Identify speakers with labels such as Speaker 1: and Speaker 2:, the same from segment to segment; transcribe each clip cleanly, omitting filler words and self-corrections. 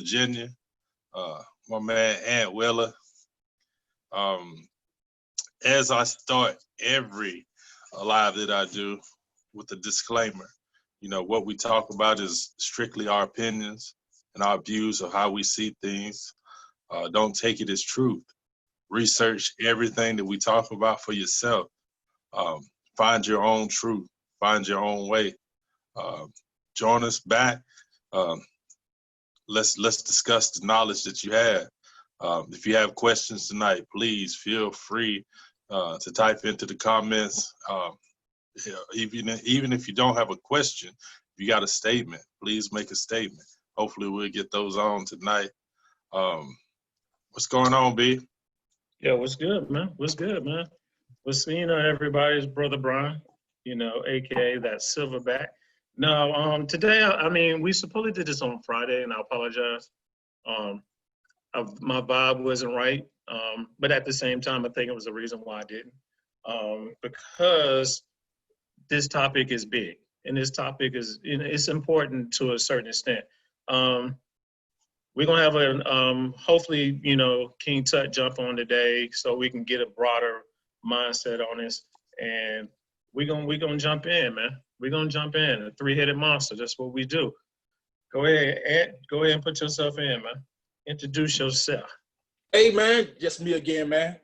Speaker 1: Virginia, my man Ant Willer. As I start every live that I do with a disclaimer, what we talk about is strictly our opinions and our views of how we see things. Don't take it as truth. Research everything that we talk about for yourself. Find your own truth. Find your own way. Join us back. Let's discuss the knowledge that you have. If you have questions tonight, please feel free to type into the comments. Even if you don't have a question, if you got a statement, please make a statement. Hopefully we'll get those on tonight. What's going on, B?
Speaker 2: Yeah, what's good, man? What's good, man? What's, everybody's brother Brian, AKA that Silverback. No, today, we supposedly did this on Friday, and I apologize. My vibe wasn't right, but at the same time, I think it was the reason why I didn't. Because this topic is big, and this topic is, it's important to a certain extent. We're gonna have hopefully, King Tut jump on today so we can get a broader mindset on this, and we're gonna jump in, man. We're gonna jump in, a three-headed monster. That's what we do. Go ahead, Ed. Go ahead and put yourself in, man. Introduce yourself.
Speaker 3: Hey, man, just me again, man.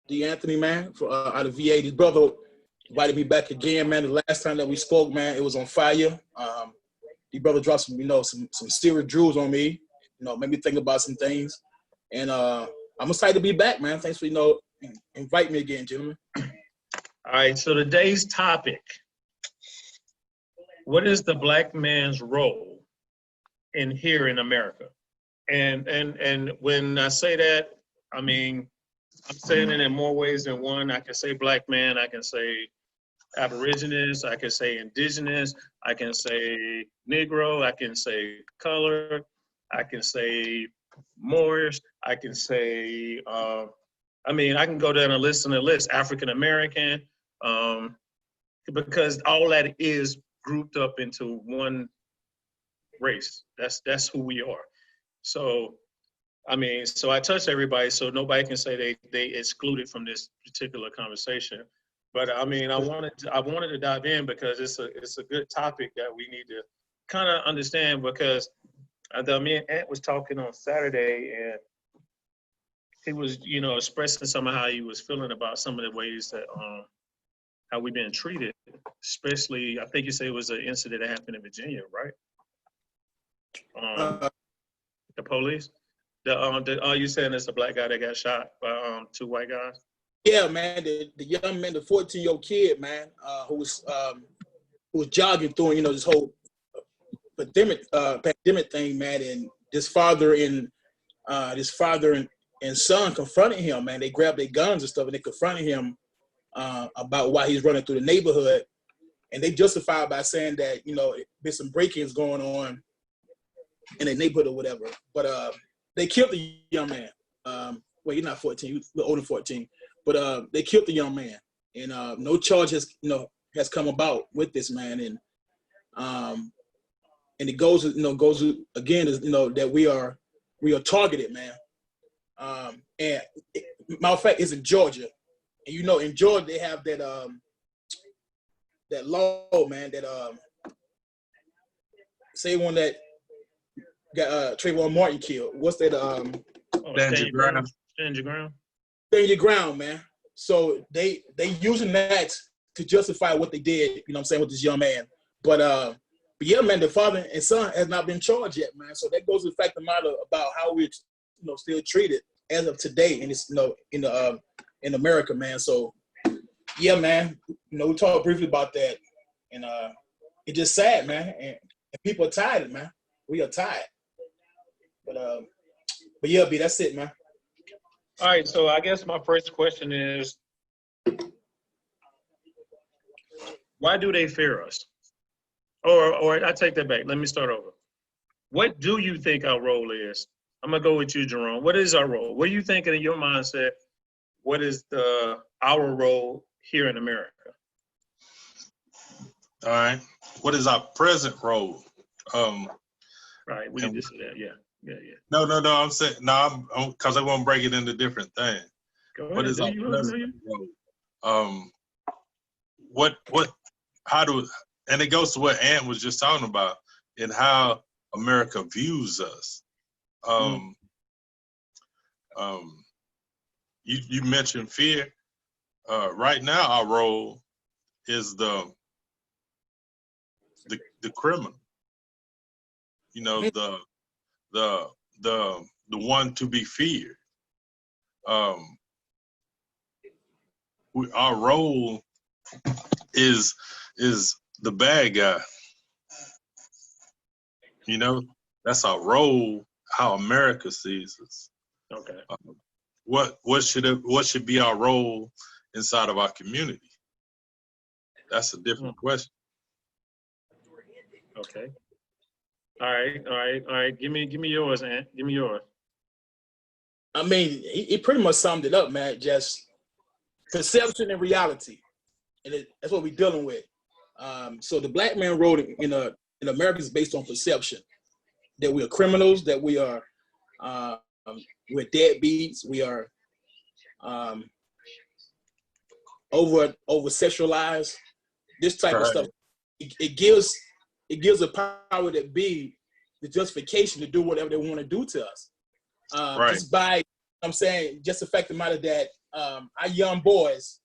Speaker 3: D. Anthony, man, out of VA. This brother invited me back again, man. The last time that we spoke, man, it was on fire. The brother dropped some serious jewels on me, made me think about some things. And I'm excited to be back, man. Thanks for, invite me again, gentlemen.
Speaker 2: All right, so today's topic, what is the black man's role here in America? And when I say that, I'm saying it in more ways than one. I can say black man, I can say Aborigines, I can say indigenous, I can say Negro, I can say color, I can say Moorish, I can say, I can go down a list and a list, African American, because all that is grouped up into one race. That's who we are. So, so I touch everybody, so nobody can say they excluded from this particular conversation. But I wanted to dive in because it's a good topic that we need to kind of understand, because me and Ant was talking on Saturday, and he was, expressing some of how he was feeling about some of the ways that how we've been treated, especially, I think you say it was an incident that happened in Virginia, right? The police. You saying it's a black guy that got shot by two white guys?
Speaker 3: Yeah, man. The young man, the 14-year-old kid, man, who was jogging through, this whole pandemic thing, man, and this father and son confronted him, man. They grabbed their guns and stuff, and they confronted him about why he's running through the neighborhood, and they justified by saying that there's some break-ins going on in the neighborhood or whatever. But they killed the young man. Well, you're not 14, you're a little older than 14. But they killed the young man, and no charge has come about with this man, and it goes again is that we are targeted, man. And matter of fact, it's in Georgia, and in Georgia they have that law, man, that say one that got Trayvon Martin killed. What's that?
Speaker 1: Stand your ground.
Speaker 2: Stand your ground.
Speaker 3: Stand your ground, man. So they using that to justify what they did, with this young man. But yeah, man, the father and son has not been charged yet, man. So that goes to the fact of the matter about how we're, still treated as of today, and it's in America, man. So yeah, man, we talked briefly about that, and it's just sad, man. And people are tired, man. We are tired. But yeah, B, that's it, man.
Speaker 2: All right, so I guess my first question is, why do they fear us? Or I take that back. Let me start over. What do you think our role is? I'm gonna go with you, Jerome. What is our role? What are you thinking in your mindset? What is our role here in America?
Speaker 1: All right. What is our present role?
Speaker 2: Right. We
Speaker 1: And
Speaker 2: can just say that. Yeah. Yeah. Yeah.
Speaker 1: no, I'm saying no, I'm because I want to break it into different things.
Speaker 2: Go
Speaker 1: What
Speaker 2: ahead.
Speaker 1: is
Speaker 2: Do
Speaker 1: our
Speaker 2: you? Do you?
Speaker 1: president role? What how do and it goes to what Ant was just talking about and how America views us. Um, you mentioned fear. Right now, our role is the criminal. You know, the one to be feared. Our role is the bad guy. You know, that's our role. How America sees us.
Speaker 2: Okay.
Speaker 1: What should be our role inside of our community? That's a different question.
Speaker 2: Okay. All right. Give me yours, Ant. Give me yours.
Speaker 3: I mean, he pretty much summed it up, man. Just perception and reality, and that's what we're dealing with. So the black man role in America is based on perception that we are criminals, that we are we're deadbeats, we are over sexualized. This type of stuff. It gives a power that be the justification to do whatever they want to do to us. Just by, I'm saying, just the fact of the matter that our young boys,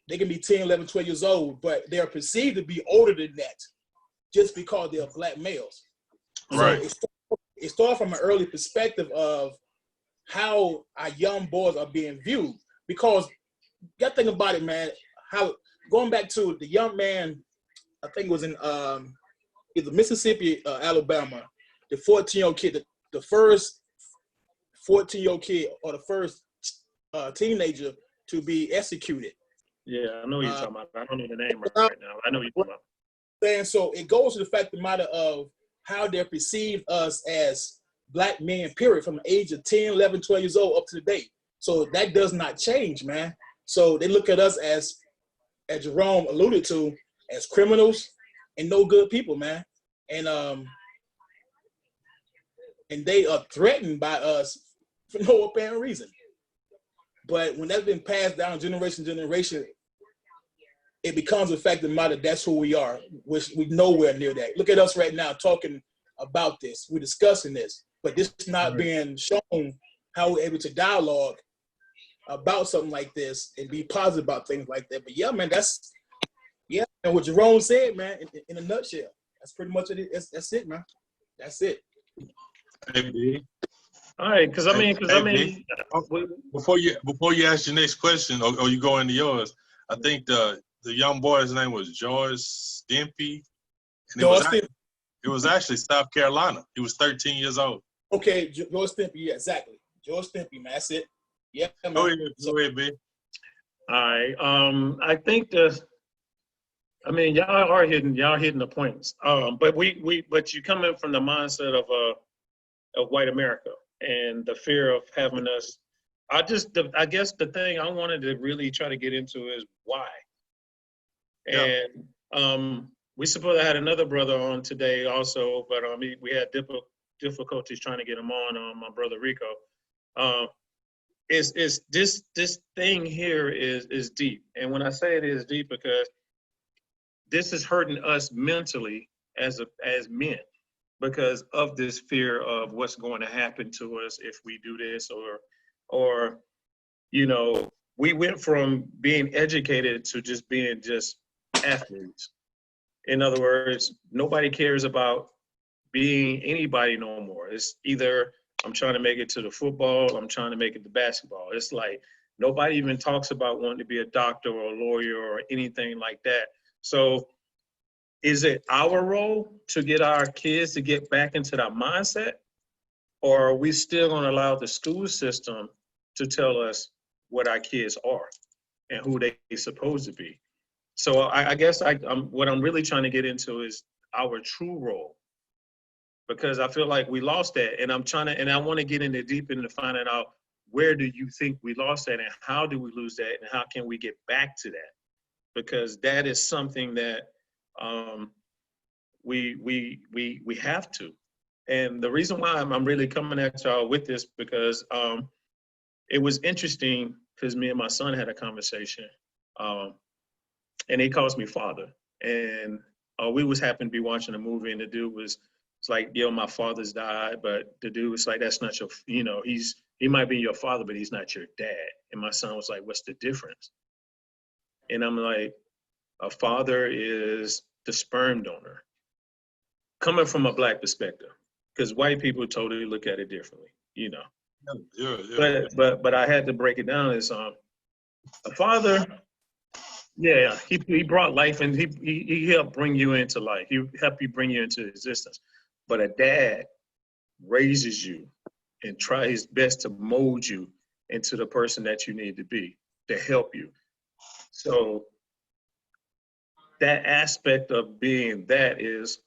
Speaker 3: they can be 10, 11, 12 years old, but they're perceived to be older than that just because they're black males.
Speaker 1: Right.
Speaker 3: So it starts from an early perspective of how our young boys are being viewed. Because you got to think about it, man, how going back to the young man, I think it was in either Mississippi or Alabama, the 14-year-old kid, the first 14-year-old kid or the first teenager to be executed.
Speaker 2: Yeah, I know what you're talking about. I don't know the name right now. I know what you're talking about.
Speaker 3: And so it goes to the fact of the matter of how they're perceived us as black men, period, from the age of 10, 11, 12 years old up to the date. So that does not change, man. So they look at us as Jerome alluded to, as criminals and no good people, man. And they are threatened by us for no apparent reason. But when that's been passed down generation to generation, it becomes a fact of the matter that's who we are, which we nowhere near that. Look at us right now talking about this. We're discussing this, but this is not being shown how we're able to dialogue about something like this and be positive about things like that. But yeah, man, and what Jerome said, man, in a nutshell, that's pretty much it. That's it, man. That's it.
Speaker 1: Hey, B.
Speaker 2: All right, because I mean,
Speaker 1: before you ask your next question or you go into yours, I think the young boy's name was George Stimpy, and it was actually South Carolina. He was 13 years old.
Speaker 3: Okay, George Stimpy, yeah, exactly. George Stimpy, man, that's it. Yeah, man.
Speaker 1: Go ahead, B.
Speaker 2: All right. I think y'all are hitting the points. But but you come in from the mindset of white America and the fear of having us. I guess the thing I wanted to really try to get into is why.
Speaker 1: Yeah.
Speaker 2: And we supposed to had another brother on today also, but we had difficulties trying to get him on. My brother Rico. Is this thing here is deep, and when I say it is deep, because this is hurting us mentally as men, because of this fear of what's going to happen to us if we do this, or we went from being educated to just being athletes. In other words, nobody cares about being anybody no more. It's either I'm trying to make it to the football, I'm trying to make it to basketball. It's like nobody even talks about wanting to be a doctor or a lawyer or anything like that. So is it our role to get our kids to get back into that mindset? Or are we still going to allow the school system to tell us what our kids are and who they're supposed to be? So I guess what I'm really trying to get into is our true role, because I feel like we lost that, and I want to get into deep into finding out, where do you think we lost that, and how do we lose that, and how can we get back to that? Because that is something that we have to. And the reason why I'm really coming at y'all with this, because it was interesting, because me and my son had a conversation, and he calls me father. And we was happened to be watching a movie, and the dude was, it's like, yo, my father's died, but the dude was like, that's not your, he might be your father, but he's not your dad. And my son was like, what's the difference? And I'm like, a father is the sperm donor. Coming from a Black perspective, because white people totally look at it differently,
Speaker 1: Yeah.
Speaker 2: But I had to break it down as a father. Yeah, he brought life, and he helped bring you into life. He helped you bring you into existence. But a dad raises you and tries his best to mold you into the person that you need to be, to help you. So that aspect of being that is,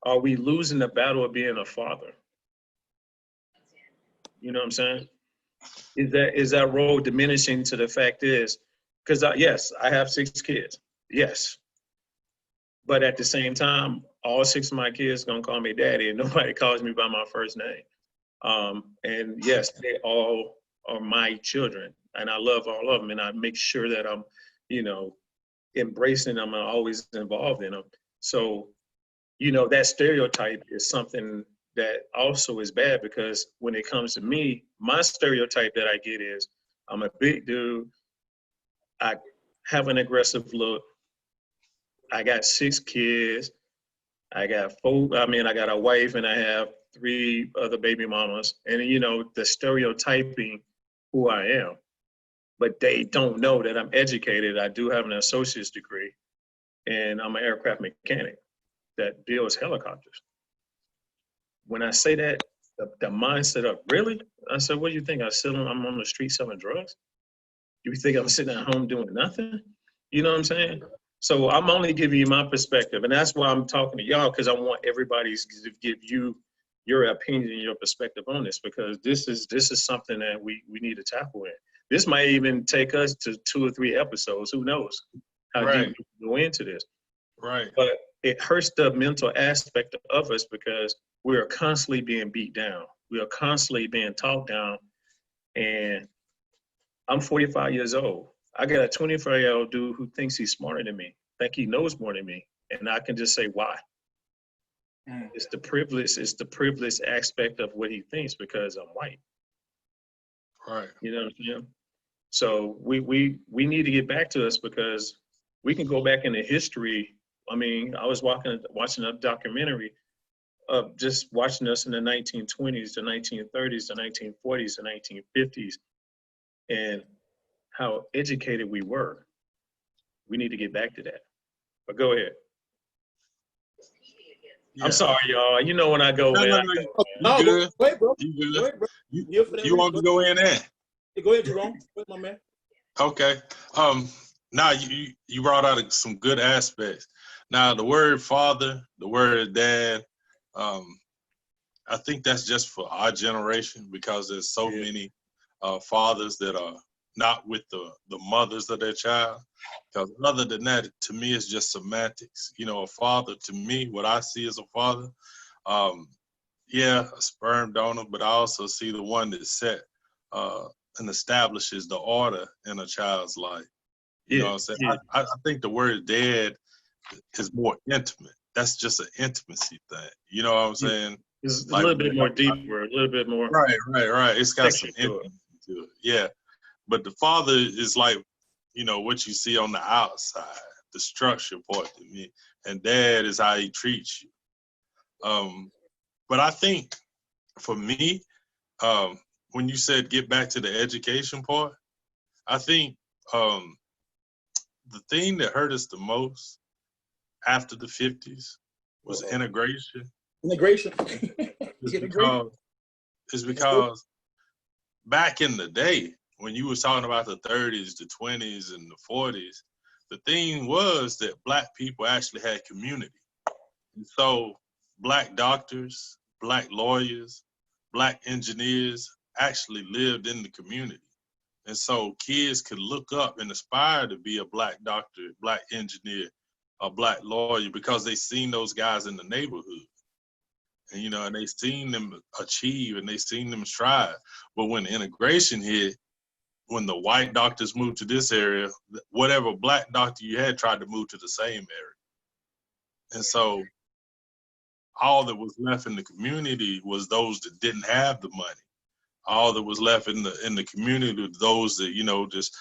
Speaker 2: are we losing the battle of being a father? You know what I'm saying? Is that role diminishing to the fact is, because yes, I have 6 kids. Yes. But at the same time, all 6 of my kids gonna call me daddy, and nobody calls me by my first name. And yes, they all are my children, and I love all of them, and I make sure that I'm, embracing them and always involved in them. So, that stereotype is something that also is bad, because when it comes to me, my stereotype that I get is, I'm a big dude, I have an aggressive look, I got 6 kids, I got a wife, and I have 3 other baby mamas, and the stereotyping who I am. But they don't know that I'm educated. I do have an associate's degree, and I'm an aircraft mechanic that builds helicopters. When I say that, the mindset of, really? I said, what do you think? I'm on the street selling drugs? You think I'm sitting at home doing nothing? You know what I'm saying? So I'm only giving you my perspective, and that's why I'm talking to y'all, because I want everybody to give you your opinion and your perspective on this, because this is something that we need to tackle in. This might even take us to 2 or 3 episodes. Who knows how deep we can go into this?
Speaker 1: Right.
Speaker 2: But it hurts the mental aspect of us, because we are constantly being beat down. We are constantly being talked down. And I'm 45 years old. I got a 24-year-old dude who thinks he's smarter than me, think he knows more than me. And I can just say, why? It's the privilege aspect of what he thinks, because I'm white.
Speaker 1: Right.
Speaker 2: You know what I'm saying? So we need to get back to us, because we can go back into history. I mean, I was watching a documentary of just watching us in the 1920s, the 1930s, the 1940s, the 1950s, and how educated we were. We need to get back to that. But go ahead.
Speaker 1: Yeah.
Speaker 2: I'm sorry, y'all. You know when I go in.
Speaker 3: No,
Speaker 1: good.
Speaker 3: go ahead, bro.
Speaker 1: You
Speaker 3: Go
Speaker 1: good?
Speaker 3: ahead, bro.
Speaker 1: You want to go in there?
Speaker 3: Go ahead, Jerome. Go ahead, my man.
Speaker 1: Okay. Now you brought out some good aspects. Now the word father, the word dad, I think that's just for our generation, because there's so many fathers that are not with the mothers of their child. Because other than that, to me, it's just semantics. A father, to me, what I see as a father, a sperm donor, but I also see the one that set and establishes the order in a child's life. You know what I'm saying?
Speaker 2: Yeah.
Speaker 1: I think the word dad is more intimate. That's just an intimacy thing. You know what I'm saying?
Speaker 2: It's
Speaker 1: Like,
Speaker 2: a little bit more deeper, a little bit more.
Speaker 1: Right. It's got some
Speaker 2: texture to it.
Speaker 1: intimacy to it. Yeah. But the father is like, what you see on the outside, the structure part to me. And dad is how he treats you. But I think for me, when you said get back to the education part, I think the thing that hurt us the most after the 50s was integration.
Speaker 3: Integration.
Speaker 1: It's because back in the day, when you was talking about the 30s, the 20s, and the 40s, the thing was that Black people actually had community. And so Black doctors, Black lawyers, Black engineers actually lived in the community. And so kids could look up and aspire to be a Black doctor, Black engineer, a black lawyer because they seen those guys in the neighborhood. And, you know, and they seen them achieve and they seen them strive. But when integration hit, when the white doctors moved to this area, whatever black doctor you had tried to move to the same area. And so all that was left in the community was those that didn't have the money. All that was left in the community was those that, you know, just,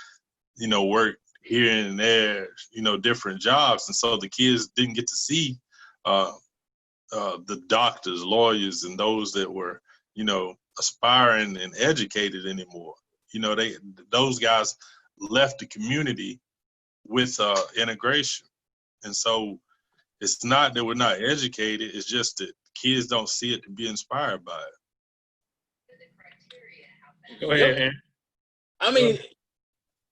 Speaker 1: you know, worked here and there, you know, different jobs. And so the kids didn't get to see the doctors, lawyers, and those that were, you know, aspiring and educated anymore. You know, those guys left the community with integration. And so it's not that we're not educated, it's just that kids don't see it to be inspired by it.
Speaker 2: Go ahead, Aaron.
Speaker 3: I mean,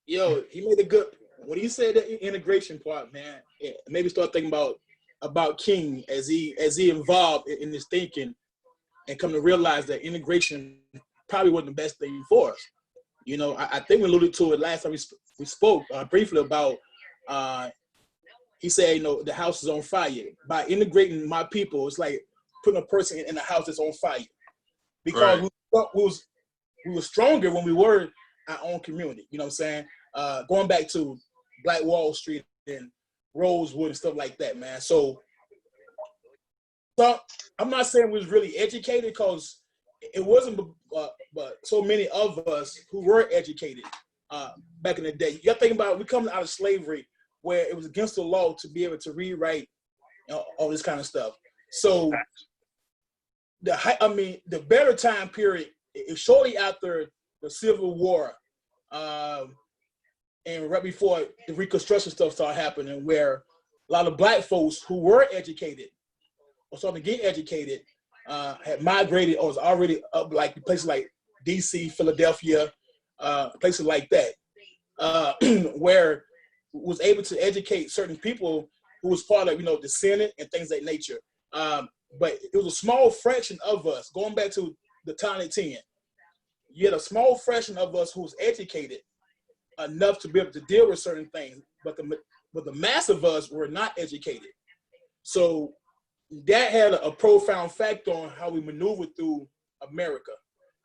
Speaker 3: yo, he made a good, when he said the integration part, man, it made me start thinking about King as he evolved in his thinking and come to realize that integration probably wasn't the best thing for us. You know, I think we alluded to it last time we spoke briefly about, he said, you know, the house is on fire. By integrating my people, it's like putting a person in a house that's on fire. Because
Speaker 1: Right.
Speaker 3: we were stronger when we were our own community. You know what I'm saying? Going back to Black Wall Street and Rosewood and stuff like that, man. So I'm not saying we was really educated because it wasn't, but so many of us who were educated back in the day. You got to think about it, we coming out of slavery where it was against the law to be able to read, write, you know, all this kind of stuff. So the better time period is shortly after the Civil War, and right before the Reconstruction stuff started happening, where a lot of Black folks who were educated or starting to get educated had migrated or was already up, like places like DC, Philadelphia, places like that, where was able to educate certain people who was part of, you know, the Senate and things of that nature. But it was a small fraction of us, going back to the Tiny 10. You had a small fraction of us who was educated enough to be able to deal with certain things, but the mass of us were not educated. So that had a profound effect on how we maneuvered through America,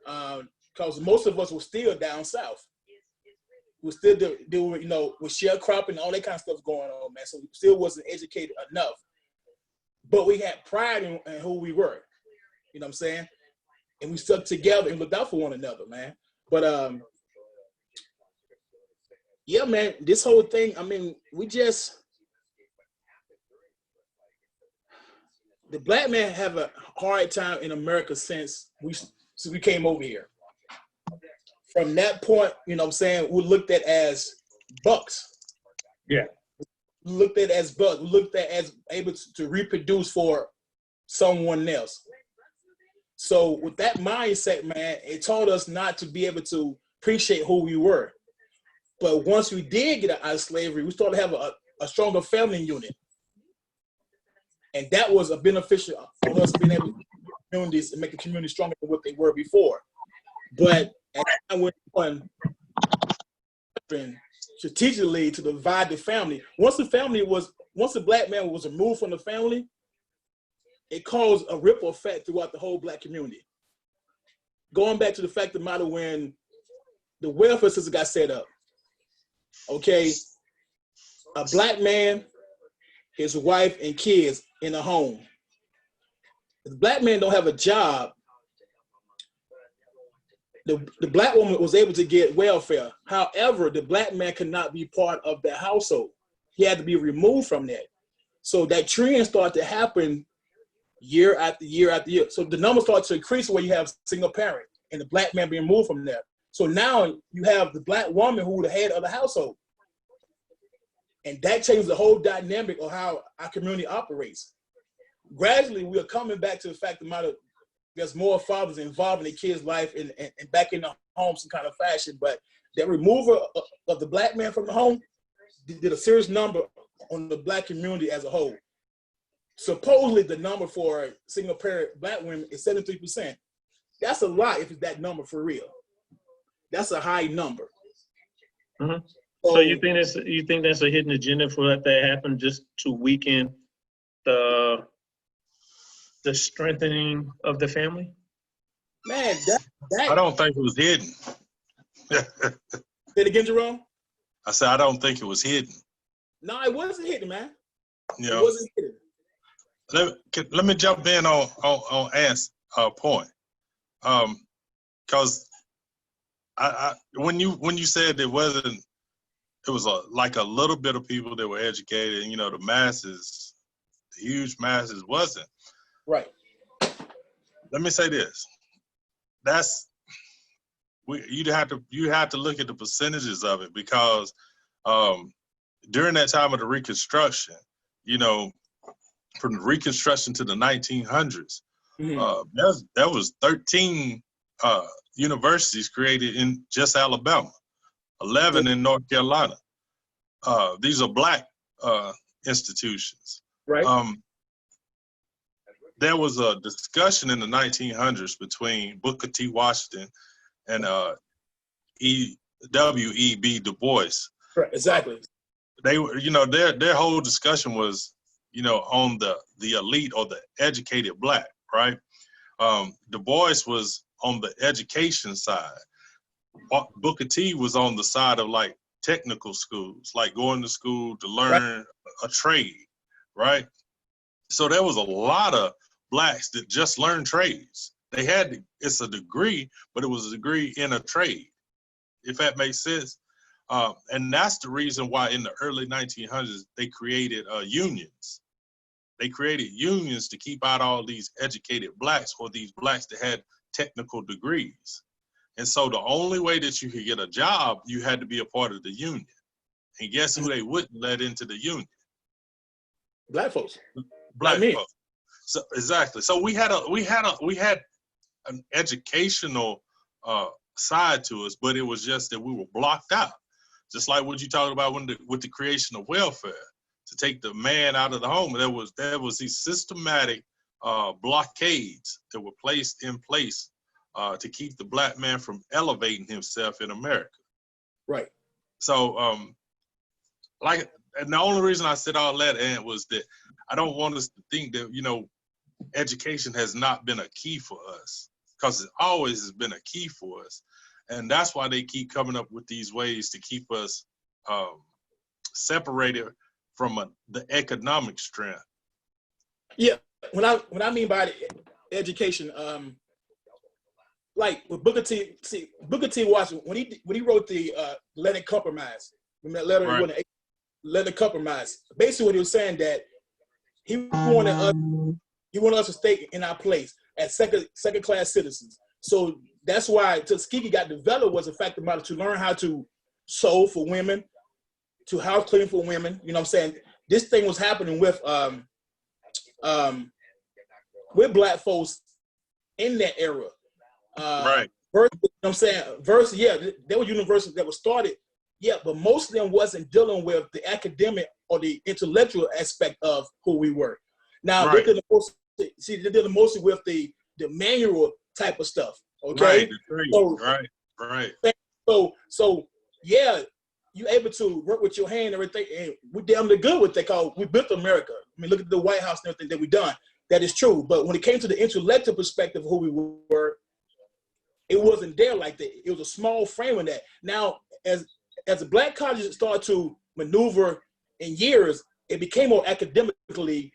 Speaker 3: because most of us were still down south. We're still doing, you know, with sharecropping and all that kind of stuff going on, man. So we still wasn't educated enough, but we had pride in who we were. You know what I'm saying? And we stuck together and looked out for one another, man. But yeah, man, this whole thing, I mean, the Black man have a hard time in America since we came over here. From that point, you know what I'm saying, we looked at as bucks.
Speaker 2: Yeah.
Speaker 3: We looked at as bucks. We looked at as able to reproduce for someone else. So with that mindset, man, it taught us not to be able to appreciate who we were. But once we did get out of slavery, we started to have a stronger family unit. And that was a beneficial for us being able to communities and make the community stronger than what they were before. But at that time when strategically to divide the family, once the Black man was removed from the family, it caused a ripple effect throughout the whole Black community. Going back to the fact of the matter, when the welfare system got set up, okay, a Black man, his wife and kids in a home. If the Black man don't have a job, the Black woman was able to get welfare. However, the Black man could not be part of that household. He had to be removed from that. So that trend started to happen year after year after year. So the numbers start to increase where you have single parent and the Black man being removed from there. So now you have the Black woman who the head of the household. And that changed the whole dynamic of how our community operates. Gradually, we are coming back to the fact that there's more fathers involved in the kids' life and back in the home some kind of fashion. But that removal of the Black man from the home did a serious number on the Black community as a whole. Supposedly, the number for single parent Black women is 73%. That's a lot if it's that number for real. That's a high number.
Speaker 2: Mm-hmm. So you think that's a hidden agenda for that to happen, just to weaken the strengthening of the family?
Speaker 3: Man,
Speaker 1: I don't think it was hidden.
Speaker 3: say it again, Jerome.
Speaker 1: I said I don't think it was hidden.
Speaker 3: No, it wasn't hidden, man.
Speaker 1: You
Speaker 3: It
Speaker 1: know,
Speaker 3: wasn't hidden.
Speaker 1: let me jump in on Ant's point, because I when you said it wasn't, it was like a little bit of people that were educated, and the masses, the huge masses wasn't.
Speaker 3: Right.
Speaker 1: Let me say this: you have to look at the percentages of it, because during that time of the Reconstruction, from the Reconstruction to the 1900s, there was 13 universities created in just Alabama, 11 in North Carolina. These are Black institutions.
Speaker 3: Right.
Speaker 1: There was a discussion in the 1900s between Booker T. Washington and W.E.B. Du Bois.
Speaker 3: Right. Exactly.
Speaker 1: They were, their whole discussion was, on the elite or the educated Black, right? Du Bois was on the education side. Booker T was on the side of like technical schools, like going to school to learn a trade, right? So there was a lot of Blacks that just learned trades. They had it's a degree, but it was a degree in a trade, if that makes sense. And that's the reason why in the early 1900s they created unions. They created unions to keep out all these educated Blacks, or these Blacks that had technical degrees. And so the only way that you could get a job, you had to be a part of the union. And guess who they wouldn't let into the union?
Speaker 3: Black folks.
Speaker 1: Black folks. So exactly. So we had an educational side to us, but it was just that we were blocked out. Just like what you talked about with the creation of welfare, to take the man out of the home. There was these systematic blockades that were placed in place to keep the Black man from elevating himself in America.
Speaker 3: Right.
Speaker 1: So, and the only reason I said all that, Ant, was that I don't want us to think that, education has not been a key for us, because it always has been a key for us. And that's why they keep coming up with these ways to keep us separated from the economic strength.
Speaker 3: Yeah. When I mean by education, like with Booker T. Booker T. Washington, when he wrote the Atlantic Compromise, remember that letter?
Speaker 1: Right.
Speaker 3: Atlantic Compromise. Basically, what he was saying that he wanted us to stay in our place as second class citizens. So that's why Tuskegee got developed, was the fact of the matter, to learn how to sew for women, to house clean for women. You know what I'm saying? This thing was happening with Black folks in that era.
Speaker 1: Right.
Speaker 3: You know what I'm saying? There were universities that were started, but most of them wasn't dealing with the academic or the intellectual aspect of who we were. Now,
Speaker 1: right.
Speaker 3: they're dealing mostly with the manual type of stuff. Okay.
Speaker 1: Right.
Speaker 3: So you're able to work with your hand and everything, and we're damn good with that, because we built America. I mean, look at the White House and everything that we've done. That is true. But when it came to the intellectual perspective of who we were, it wasn't there like that. It was a small frame of that. Now, as the Black colleges started to maneuver in years, it became more academically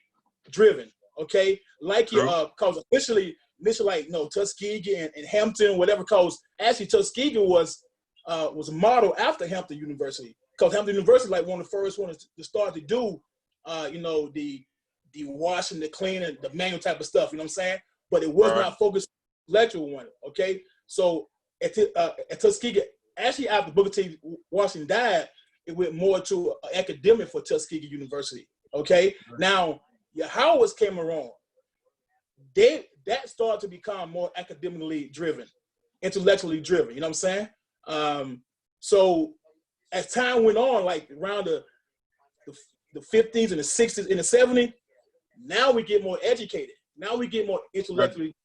Speaker 3: driven. Okay, like because initially, like Tuskegee and Hampton, whatever. Because actually, Tuskegee was a model after Hampton University. Because Hampton University, like one of the first ones to start to do, the washing, the cleaning, the manual type of stuff. You know what I'm saying? But it was not focused on the intellectual one. Okay, so at Tuskegee, actually after Booker T. Washington died, it went more to academic for Tuskegee University. Okay, now Howards came around. That started to become more academically driven, intellectually driven. You know what I'm saying? So as time went on, like around the 50s and the 60s and the 70s, now we get more educated. Now we get more intellectually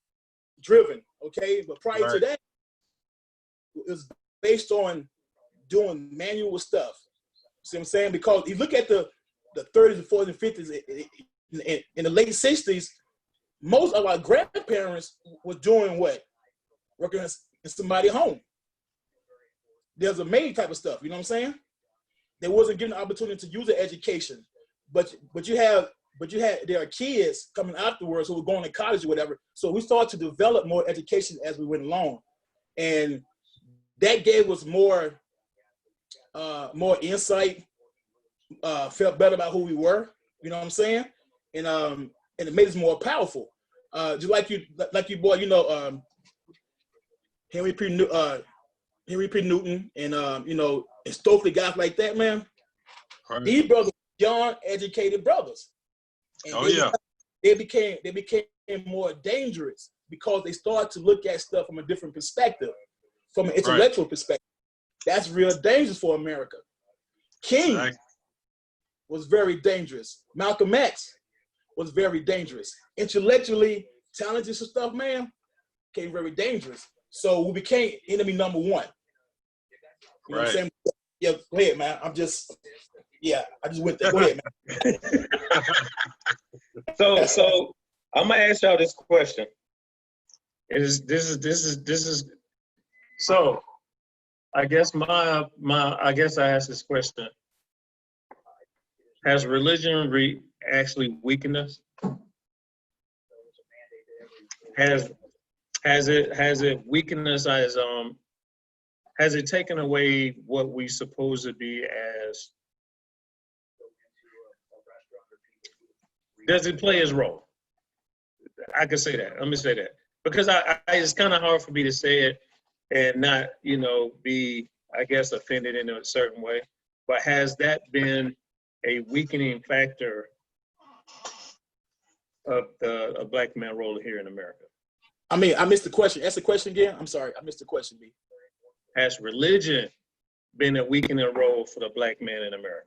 Speaker 3: driven. Okay, but prior to that, it was based on doing manual stuff. See what I'm saying? Because you look at the 30s and 40s and 50s, in the late 60s, most of our grandparents were doing what? Working in somebody's home. There's a maid type of stuff, you know what I'm saying? They wasn't given the opportunity to use their education. But there are kids coming afterwards who were going to college or whatever. So we started to develop more education as we went along. And that gave us more insight, felt better about who we were, you know what I'm saying? And it made us more powerful. Just like you boy, you know, Henry P. Newton and you know, and Stokely, guys like that, man.
Speaker 1: Right.
Speaker 3: These brothers, young, educated brothers. And they became more dangerous because they started to look at stuff from a different perspective, from an intellectual perspective. That's real dangerous for America. King was very dangerous. Malcolm X was very dangerous. Intellectually talented and stuff, man, became very dangerous. So we became enemy number one. You know what I'm saying? Yeah, go ahead, man. I just went there. Go ahead, man.
Speaker 2: So I'm gonna ask y'all this question. This is so I guess I guess I asked this question. Has religion actually weakened us? Has it weakened us as has it taken away what we supposed to be as? Does it play its role? I could say that. Let me say that. Because it's kind of hard for me to say it and not, you know, be, I guess, offended in a certain way. But has that been a weakening factor of a black man role here in America?
Speaker 3: I mean, I missed the question. Ask the question again. I'm sorry. I missed the question, B.
Speaker 2: Has religion been a weakening role for the black man in America?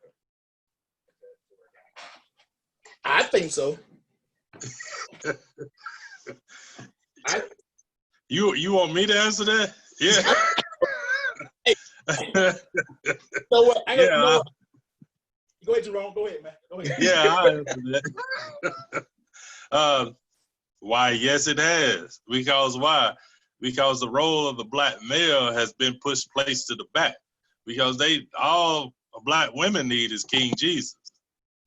Speaker 3: I think so.
Speaker 1: You want me to answer that? Yeah.
Speaker 3: So what? Go ahead, Jerome. Go ahead, man. Go ahead.
Speaker 1: Yeah, I answer that. Why? Yes, it has. Because why? Because the role of the black male has been placed to the back. Because all black women need is King Jesus.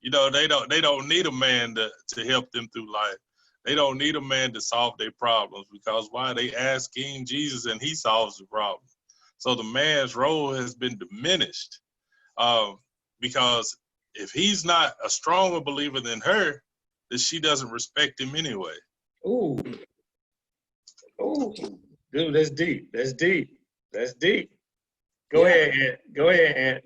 Speaker 1: You know, they don't need a man to help them through life. They don't need a man to solve their problems, because why? They ask King Jesus and he solves the problem. So the man's role has been diminished, because if he's not a stronger believer than her, then she doesn't respect him anyway.
Speaker 2: Ooh, dude, that's deep. Go ahead, Ant. Go ahead, Ant.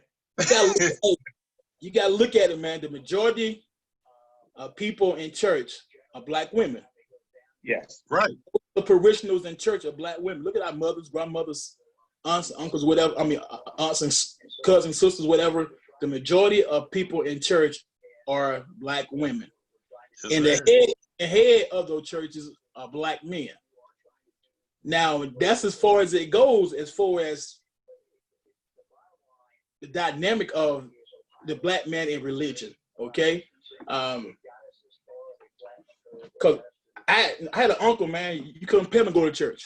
Speaker 3: You gotta look at it, man. The majority of people in church are black women.
Speaker 2: Yes.
Speaker 1: Right.
Speaker 3: The parishioners in church are black women. Look at our mothers, grandmothers, aunts, uncles, whatever. I mean, aunts and cousins, sisters, whatever. The majority of people in church are black women.
Speaker 1: Yes,
Speaker 3: And the head of those churches are black men. Now, that's as far as it goes, as far as the dynamic of the black man in religion, okay? Because I had an uncle, man, you couldn't pay him to go to church.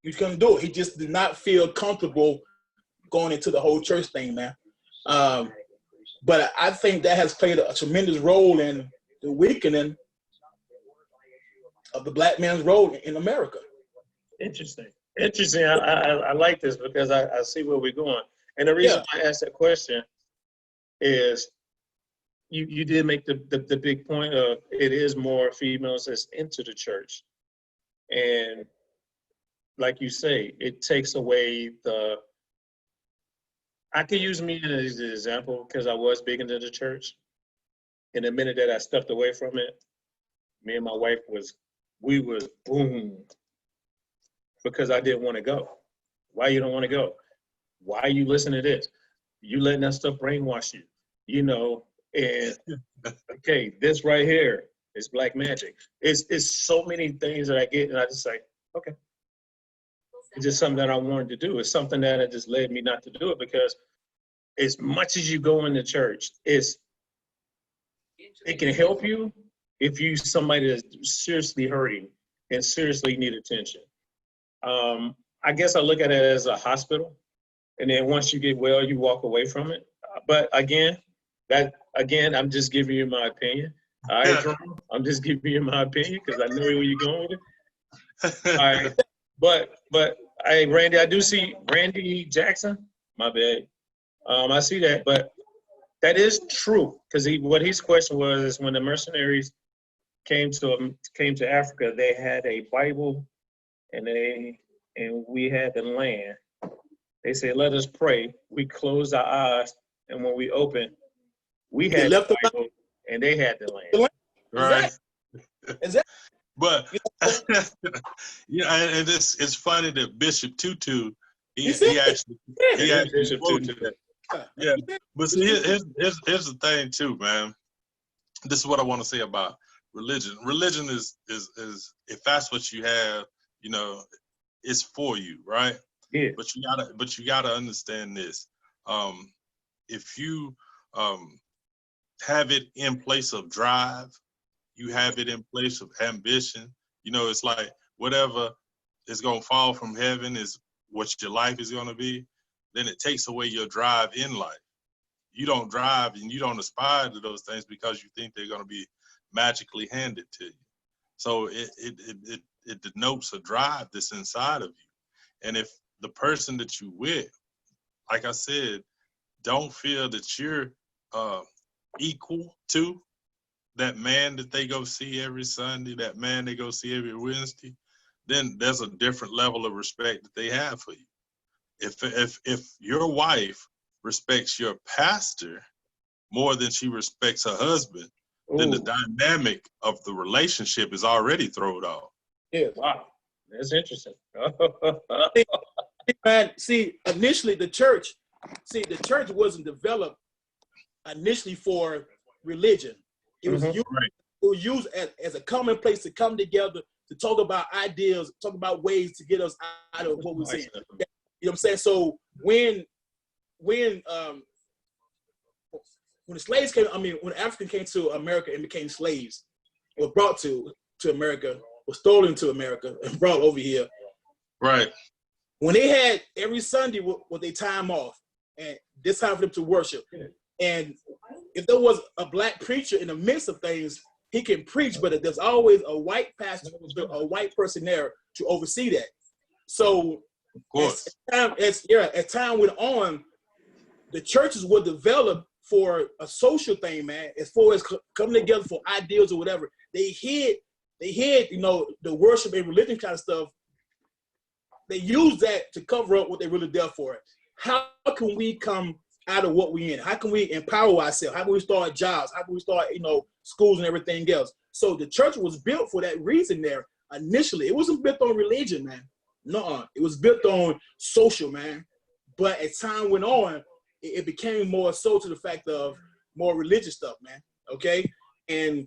Speaker 3: You couldn't do it. He just did not feel comfortable going into the whole church thing, man. But I think that has played a tremendous role in the weakening of the black man's role in America.
Speaker 2: Interesting. I like this because I see where we're going. And the reason I asked that question is you did make the big point of it is more females that's into the church. And like you say, it takes away I could use me as an example because I was big into the church. And the minute that I stepped away from it, me and my wife we was boom, because I didn't want to go. Why you don't want to go? Why are you listening to this? You letting that stuff brainwash you, you know? And okay, this right here is black magic. It's so many things that I get, and I just say, okay. It's just something that I wanted to do. It's something that it just led me not to do it because as much as you go into church, it can help you if you somebody that's seriously hurting and seriously need attention. I guess I look at it as a hospital, and then once you get well, you walk away from it. But again, I'm just giving you my opinion. All right, Jerome? I'm just giving you my opinion because I know where you're going with it. All right, but hey, Randy, I do see Randy Jackson. My bad. I see that, but that is true because what his question was is when the mercenaries came to Africa, they had a Bible and we had the land. They said, "Let us pray." We closed our eyes, and when we opened, we had the Bible and they had the land.
Speaker 1: Right.
Speaker 3: Exactly.
Speaker 1: But yeah, and it's funny that Bishop Tutu, he actually
Speaker 2: Bishop
Speaker 1: quoted
Speaker 2: Tutu.
Speaker 1: that. Yeah, but see, here's the thing too, man. This is what I want to say about religion. Religion is if that's what you have, you know, it's for you, right?
Speaker 2: Yeah.
Speaker 1: But you gotta understand this. If you have it in place of drive, you have it in place of ambition. You know, it's like whatever is gonna fall from heaven is what your life is gonna be. Then it takes away your drive in life. You don't drive and you don't aspire to those things because you think they're gonna be magically handed to you. So it denotes a drive that's inside of you. And if the person that you with, like I said, don't feel that you're equal to that man that they go see every Sunday, that man they go see every Wednesday, then there's a different level of respect that they have for you. If your wife respects your pastor more than she respects her husband, then the dynamic of the relationship is already thrown off.
Speaker 3: Yeah.
Speaker 2: Wow, that's interesting.
Speaker 3: Man, see, initially the church wasn't developed initially for religion. It was used as a common place to come together to talk about ideas, talk about ways to get us out of what we're saying. You know what I'm saying? So when the slaves came, when Africans came to America and became slaves, or brought to America, or stolen to America and brought over here.
Speaker 1: Right.
Speaker 3: When they had every Sunday with their time off, and this time for them to worship. And if there was a black preacher in the midst of things, he can preach, but there's always a white pastor, a white person there to oversee that. So
Speaker 1: of course,
Speaker 3: as time went on, the churches were developed for a social thing, man. As far as coming together for ideals or whatever, they hid, you know, the worship and religion kind of stuff. They use that to cover up what they really there for. How can we come out of what we're in? How can we empower ourselves? How can we start jobs? How can we start, you know, schools and everything else? So the church was built for that reason there. Initially, it wasn't built on religion, man. No, it was built on social, man. But as time went on, it became more so to the fact of more religious stuff, man. Okay? And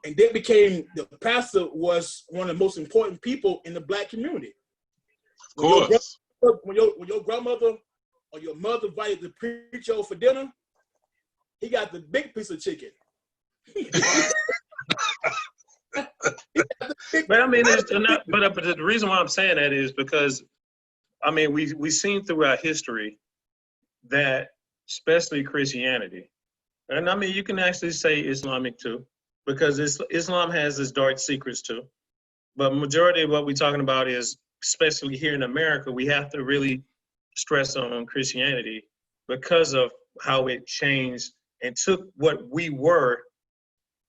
Speaker 3: that became, the pastor was one of the most important people in the black community.
Speaker 1: Of course.
Speaker 3: When your grandmother or your mother invited the preacher for dinner, he got the big piece of chicken.
Speaker 2: But I mean, but the reason why I'm saying that is because, I mean, we've seen throughout history that, especially Christianity, and I mean, you can actually say Islamic too, because Islam has its dark secrets too. But majority of what we're talking about is, especially here in America, we have to really stress on Christianity because of how it changed and took what we were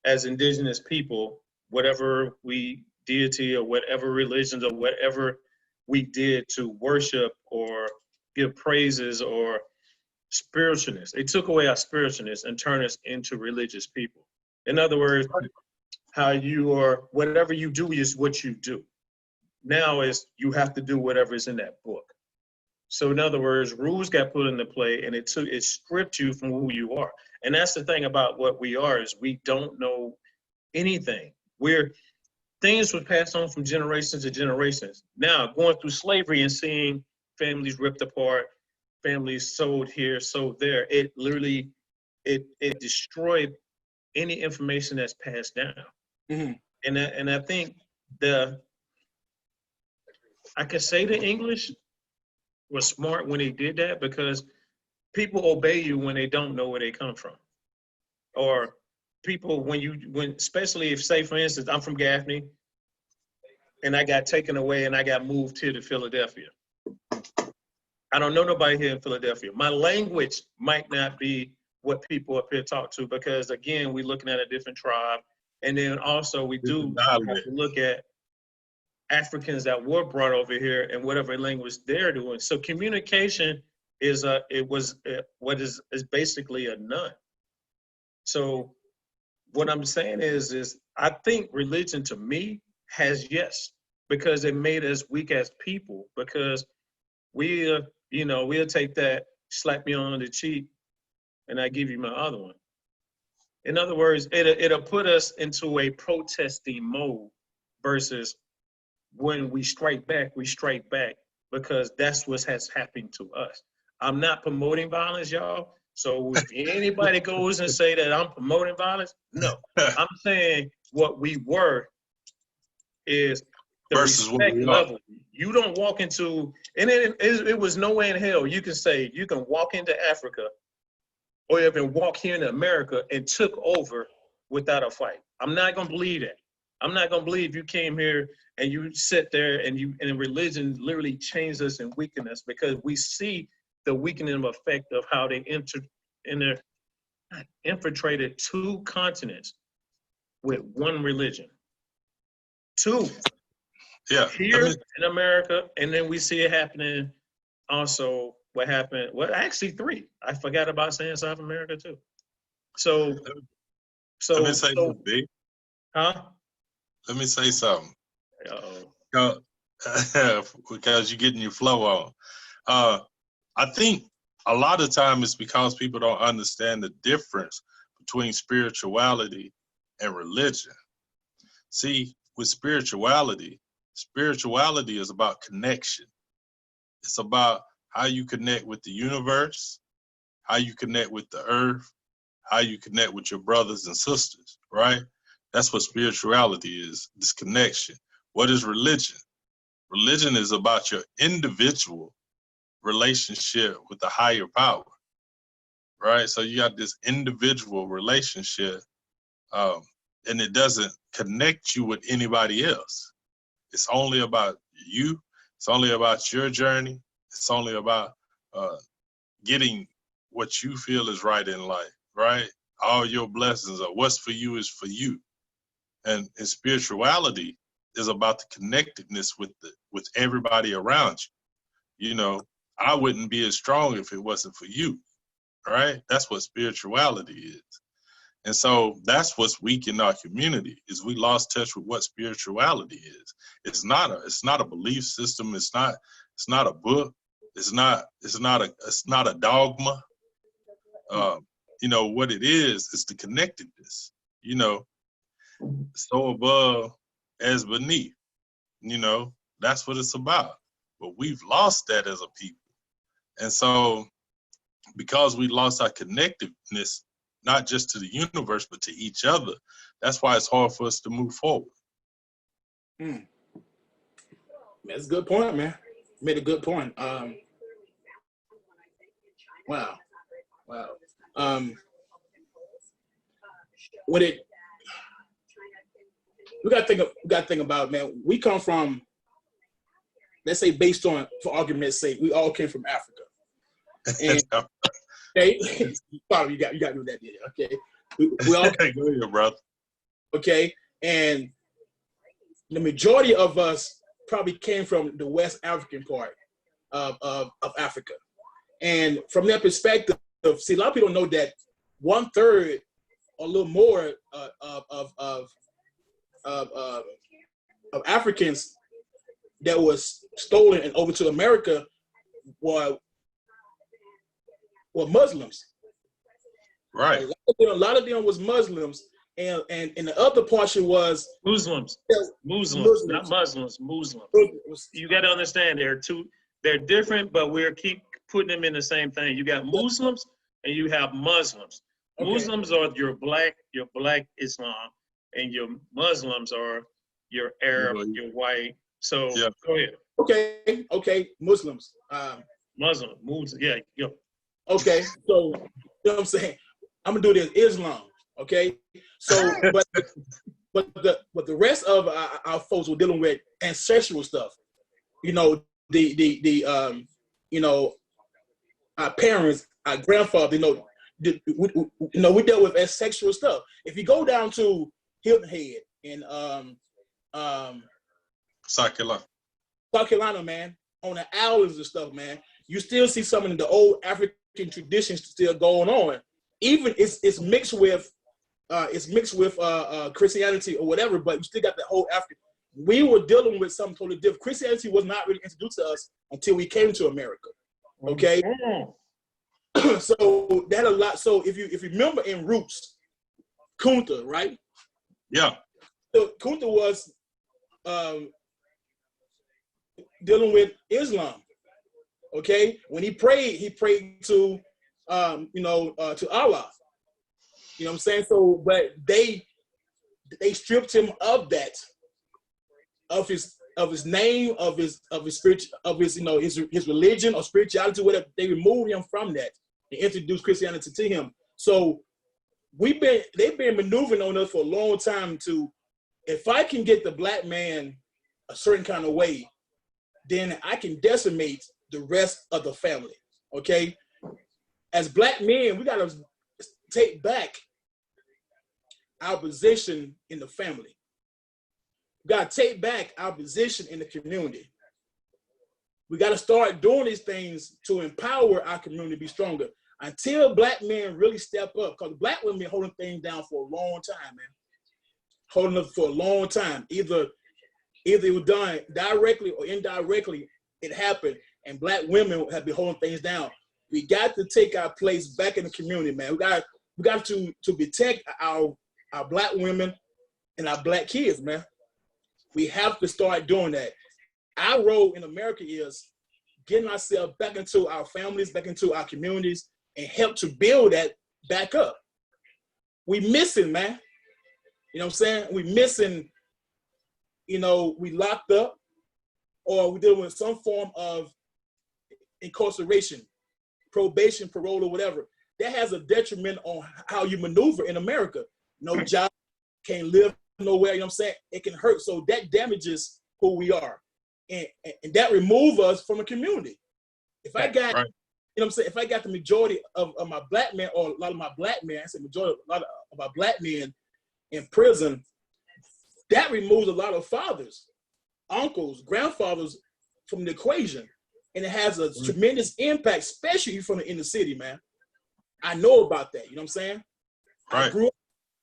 Speaker 2: as indigenous people, whatever deity or whatever religions or whatever we did to worship or give praises or spiritualness. They took away our spiritualness and turned us into religious people. In other words, how you are, whatever you do is what you do. Now is you have to do whatever is in that book. So in other words, rules got put into play and it stripped you from who you are. And that's the thing about what we are, is we don't know anything. Things were passed on from generations to generations. Now, going through slavery and seeing families ripped apart, families sold here, sold there. It literally, it destroyed any information that's passed down.
Speaker 3: Mm-hmm.
Speaker 2: And I think I could say the English was smart when they did that, because people obey you when they don't know where they come from. Or people, especially if, say for instance, I'm from Gaffney and I got taken away and I got moved here to Philadelphia. I don't know nobody here in Philadelphia. My language might not be what people up here talk to, because again, we're looking at a different tribe. And then also we do have to look at Africans that were brought over here and whatever language they're doing. So communication is basically a none. So what I'm saying is I think religion to me has yes, because it made us weak as people, because we'll take that, slap me on the cheek, and I give you my other one. In other words, it'll put us into a protesting mode versus when we strike back because that's what has happened to us. I'm not promoting violence, y'all. So if anybody goes and say that I'm promoting violence, no. I'm saying what we were is the
Speaker 1: versus what
Speaker 2: respect
Speaker 1: we
Speaker 2: level. You don't walk into, and it was no way in hell you can say you can walk into Africa or even walk here in America and took over without a fight. I'm not gonna believe that. I'm not gonna believe you came here and you sit there and religion literally changed us and weakened us, because we see the weakening effect of how they infiltrated 2 continents with 1 religion. 2.
Speaker 1: Yeah.
Speaker 2: Here in America, and then we see it happening also, what happened, well, actually 3. I forgot about saying South America too. So
Speaker 1: let me say something, B.
Speaker 2: Huh?
Speaker 1: Let me say something.
Speaker 2: Uh-oh.
Speaker 1: Because you're getting your flow on. I think a lot of time it's because people don't understand the difference between spirituality and religion. See, with spirituality is about connection. It's about how you connect with the universe, how you connect with the earth, how you connect with your brothers and sisters, right? That's what spirituality is, this connection. What is religion? Religion is about your individual relationship with the higher power, right? So you got this individual relationship, and it doesn't connect you with anybody else. It's only about you. It's only about your journey. It's only about getting what you feel is right in life, right? All your blessings are what's for you is for you. And spirituality is about the connectedness with everybody around you. You know, I wouldn't be as strong if it wasn't for you, right? That's what spirituality is. And so that's what's weak in our community, is we lost touch with what spirituality is. It's not a belief system. It's not a book. It's not a dogma. You know, what it is the connectedness, you know, so above as beneath, you know, that's what it's about. But we've lost that as a people. And so because we lost our connectiveness, not just to the universe, but to each other, that's why it's hard for us to move forward.
Speaker 3: That's a good point, man. You made a good point. Wow. We got to think about, man. We come from, let's say, based on, for argument's sake, we all came from Africa. And okay, probably you got to do that, okay? We all
Speaker 1: go ahead, brother.
Speaker 3: Okay, and the majority of us probably came from the West African part of Africa, and from that perspective, see, a lot of people don't know that 1/3 or a little more of Africans that was stolen and over to America were Muslims.
Speaker 1: Right.
Speaker 3: A lot of them was Muslims, and the other portion was
Speaker 2: Muslims, not Muslims. Muslims. You got to understand, they're different, but we're keep putting them in the same thing. You got Muslims and you have Muslims.
Speaker 3: Okay.
Speaker 2: Muslims are your black Islam, and your Muslims are your Arab, your white. So
Speaker 1: Yeah.
Speaker 2: go ahead.
Speaker 3: Okay, Muslims.
Speaker 2: Muslim, yeah.
Speaker 3: Okay, so you know what I'm saying? I'm gonna do this Islam. Okay, so but the rest of our folks were dealing with ancestral stuff. You know, our parents, our grandfather. We dealt with ancestral stuff. If you go down to Hilton Head in
Speaker 1: South
Speaker 3: Carolina, man, on the islands and stuff, man, you still see some of the old African traditions still going on. Even it's mixed with Christianity or whatever, but you still got the whole African. We were dealing with something totally different. Christianity was not really introduced to us until we came to America. Okay, so that a lot. So if you remember in Roots, Kunta, right?
Speaker 1: Yeah.
Speaker 3: So Kunta was dealing with Islam. Okay, when he prayed to to Allah. You know what I'm saying? So, but they stripped him of that, of his name, of his spiritual, of his his religion or spirituality, whatever. They removed him from that and introduced Christianity to him. So they've been maneuvering on us for a long time to, if I can get the black man a certain kind of way, then I can decimate the rest of the family. Okay, as black men, we gotta take back our position in the family. We gotta take back our position in the community. We gotta start doing these things to empower our community to be stronger. Until black men really step up, because black women been holding things down for a long time, man. Holding up for a long time. Either it was done directly or indirectly, it happened, and black women have been holding things down. We got to take our place back in the community, man. We got to protect our black women and our black kids, man. We have to start doing that. Our role in America is getting ourselves back into our families, back into our communities, and help to build that back up. We missing, man. You know what I'm saying? We missing, we locked up, or we dealing with some form of incarceration, probation, parole, or whatever. That has a detriment on how you maneuver in America. No job, can't live nowhere, you know what I'm saying? It can hurt. So that damages who we are. And that remove us from a community. If I got,
Speaker 1: right.
Speaker 3: You know what I'm saying? If I got the majority of my black men, or a lot of my black men, I say majority, a lot of my black men in prison, that removes a lot of fathers, uncles, grandfathers from the equation. And it has a tremendous impact, especially from the inner city, man. I know about that, you know what I'm saying?
Speaker 1: Right.
Speaker 3: I grew up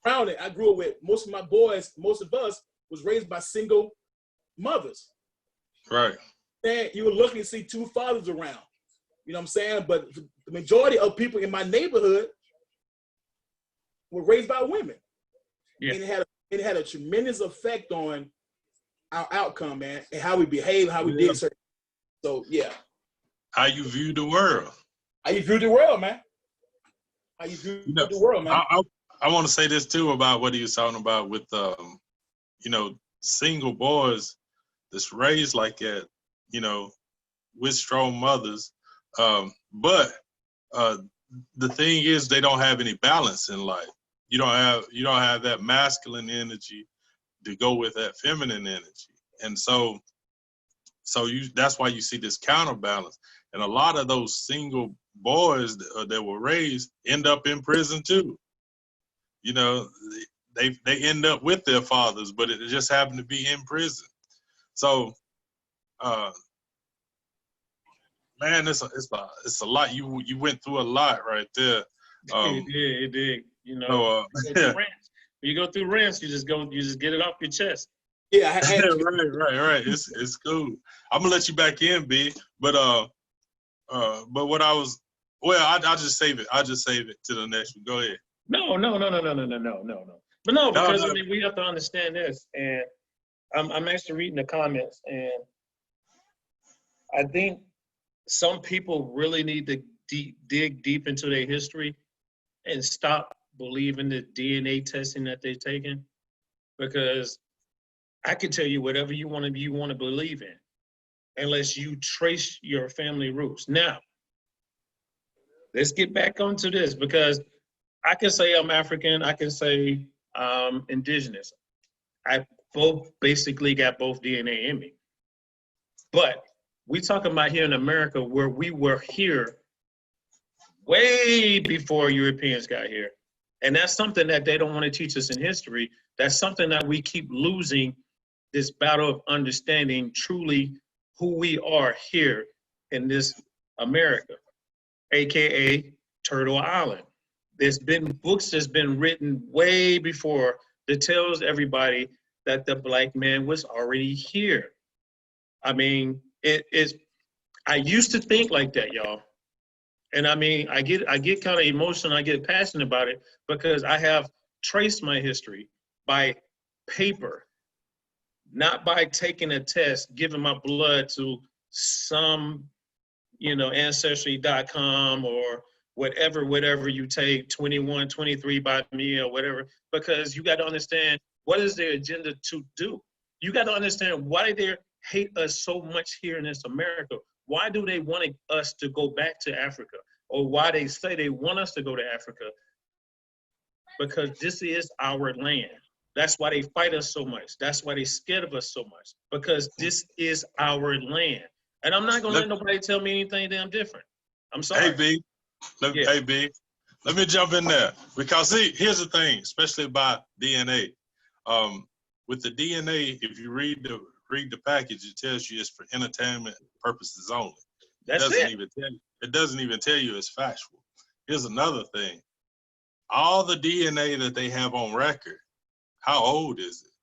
Speaker 3: around it. I grew up with most of my boys, most of us was raised by single mothers.
Speaker 1: Right.
Speaker 3: And you were lucky to see two fathers around. You know what I'm saying? But the majority of people in my neighborhood were raised by women. Yeah. And it had a tremendous effect on our outcome, man, and how we behave, how we did certain. So yeah.
Speaker 1: How you view the world.
Speaker 3: How you view the world, man. How you view the world, man.
Speaker 1: I want to say this too about what he was talking about with single boys that's raised like that, with strong mothers. But the thing is, they don't have any balance in life. You don't have that masculine energy to go with that feminine energy, and so that's why you see this counterbalance. And a lot of those single boys that were raised end up in prison too. They end up with their fathers, but it just happened to be in prison. So. Man, it's a lot. You went through a lot right there.
Speaker 2: It did. You go through rants, you just get it off your chest.
Speaker 3: Yeah,
Speaker 1: right. It's cool. I'm gonna let you back in, B. But what I'll just save it. I'll just save it to the next one. Go ahead.
Speaker 2: No. But no, because I mean, we have to understand this, and I'm actually reading the comments, and I think some people really need to dig deep into their history and stop believing the DNA testing that they're taking, because I can tell you whatever you want to believe in, unless you trace your family roots. Now, let's get back onto this, because I can say I'm African, I can say I'm indigenous. I both basically got both DNA in me. But we talking about here in America, where we were here way before Europeans got here. And that's something that they don't want to teach us in history. That's something that we keep losing, this battle of understanding truly who we are here in this America, AKA Turtle Island. There's been books that's been written way before that tells everybody that the black man was already here. I mean, it is, I used to think like that, y'all. And I mean, I get kind of emotional, I get passionate about it, because I have traced my history by paper, not by taking a test, giving my blood to some, ancestry.com or whatever you take, 21, 23 by me or whatever, because you got to understand, what is their agenda to do? You got to understand why they hate us so much here in this America. Why do they want us to go back to Africa? Or why they say they want us to go to Africa? Because this is our land. That's why they fight us so much. That's why they scared of us so much. Because this is our land. And I'm not gonna let nobody tell me anything damn different. I'm sorry.
Speaker 1: Hey, B.
Speaker 2: Yeah.
Speaker 1: Hey, B. Let me jump in there. Because see, here's the thing, especially about DNA. With the DNA, if you read the package, it tells you it's for entertainment purposes only.
Speaker 2: That's it.
Speaker 1: It doesn't even tell you it's factual. Here's another thing. All the DNA that they have on record, how old is it?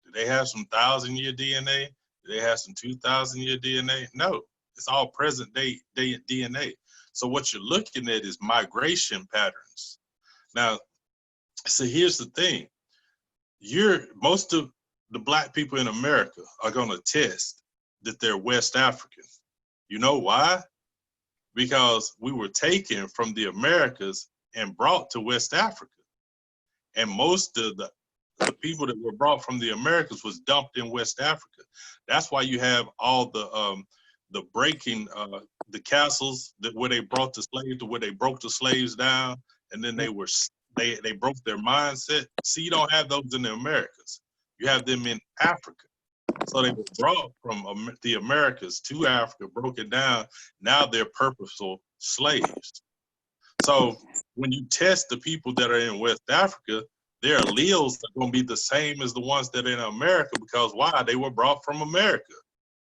Speaker 1: Do they have some 1,000-year DNA? Do they have some 2,000-year DNA? No, it's all present day DNA. So what you're looking at is migration patterns. Now, so here's the thing. Most of the black people in America are gonna test that they're West African. You know why? Because we were taken from the Americas and brought to West Africa. And most of the people that were brought from the Americas was dumped in West Africa. That's why you have all the breaking, the castles where they brought the slaves, to where they broke the slaves down, and then they broke their mindset. See, you don't have those in the Americas. You have them in Africa. So they were brought from the Americas to Africa, broke it down. Now they're purposeful slaves. So when you test the people that are in West Africa, their alleles are going to be the same as the ones that are in America, because why? They were brought from America.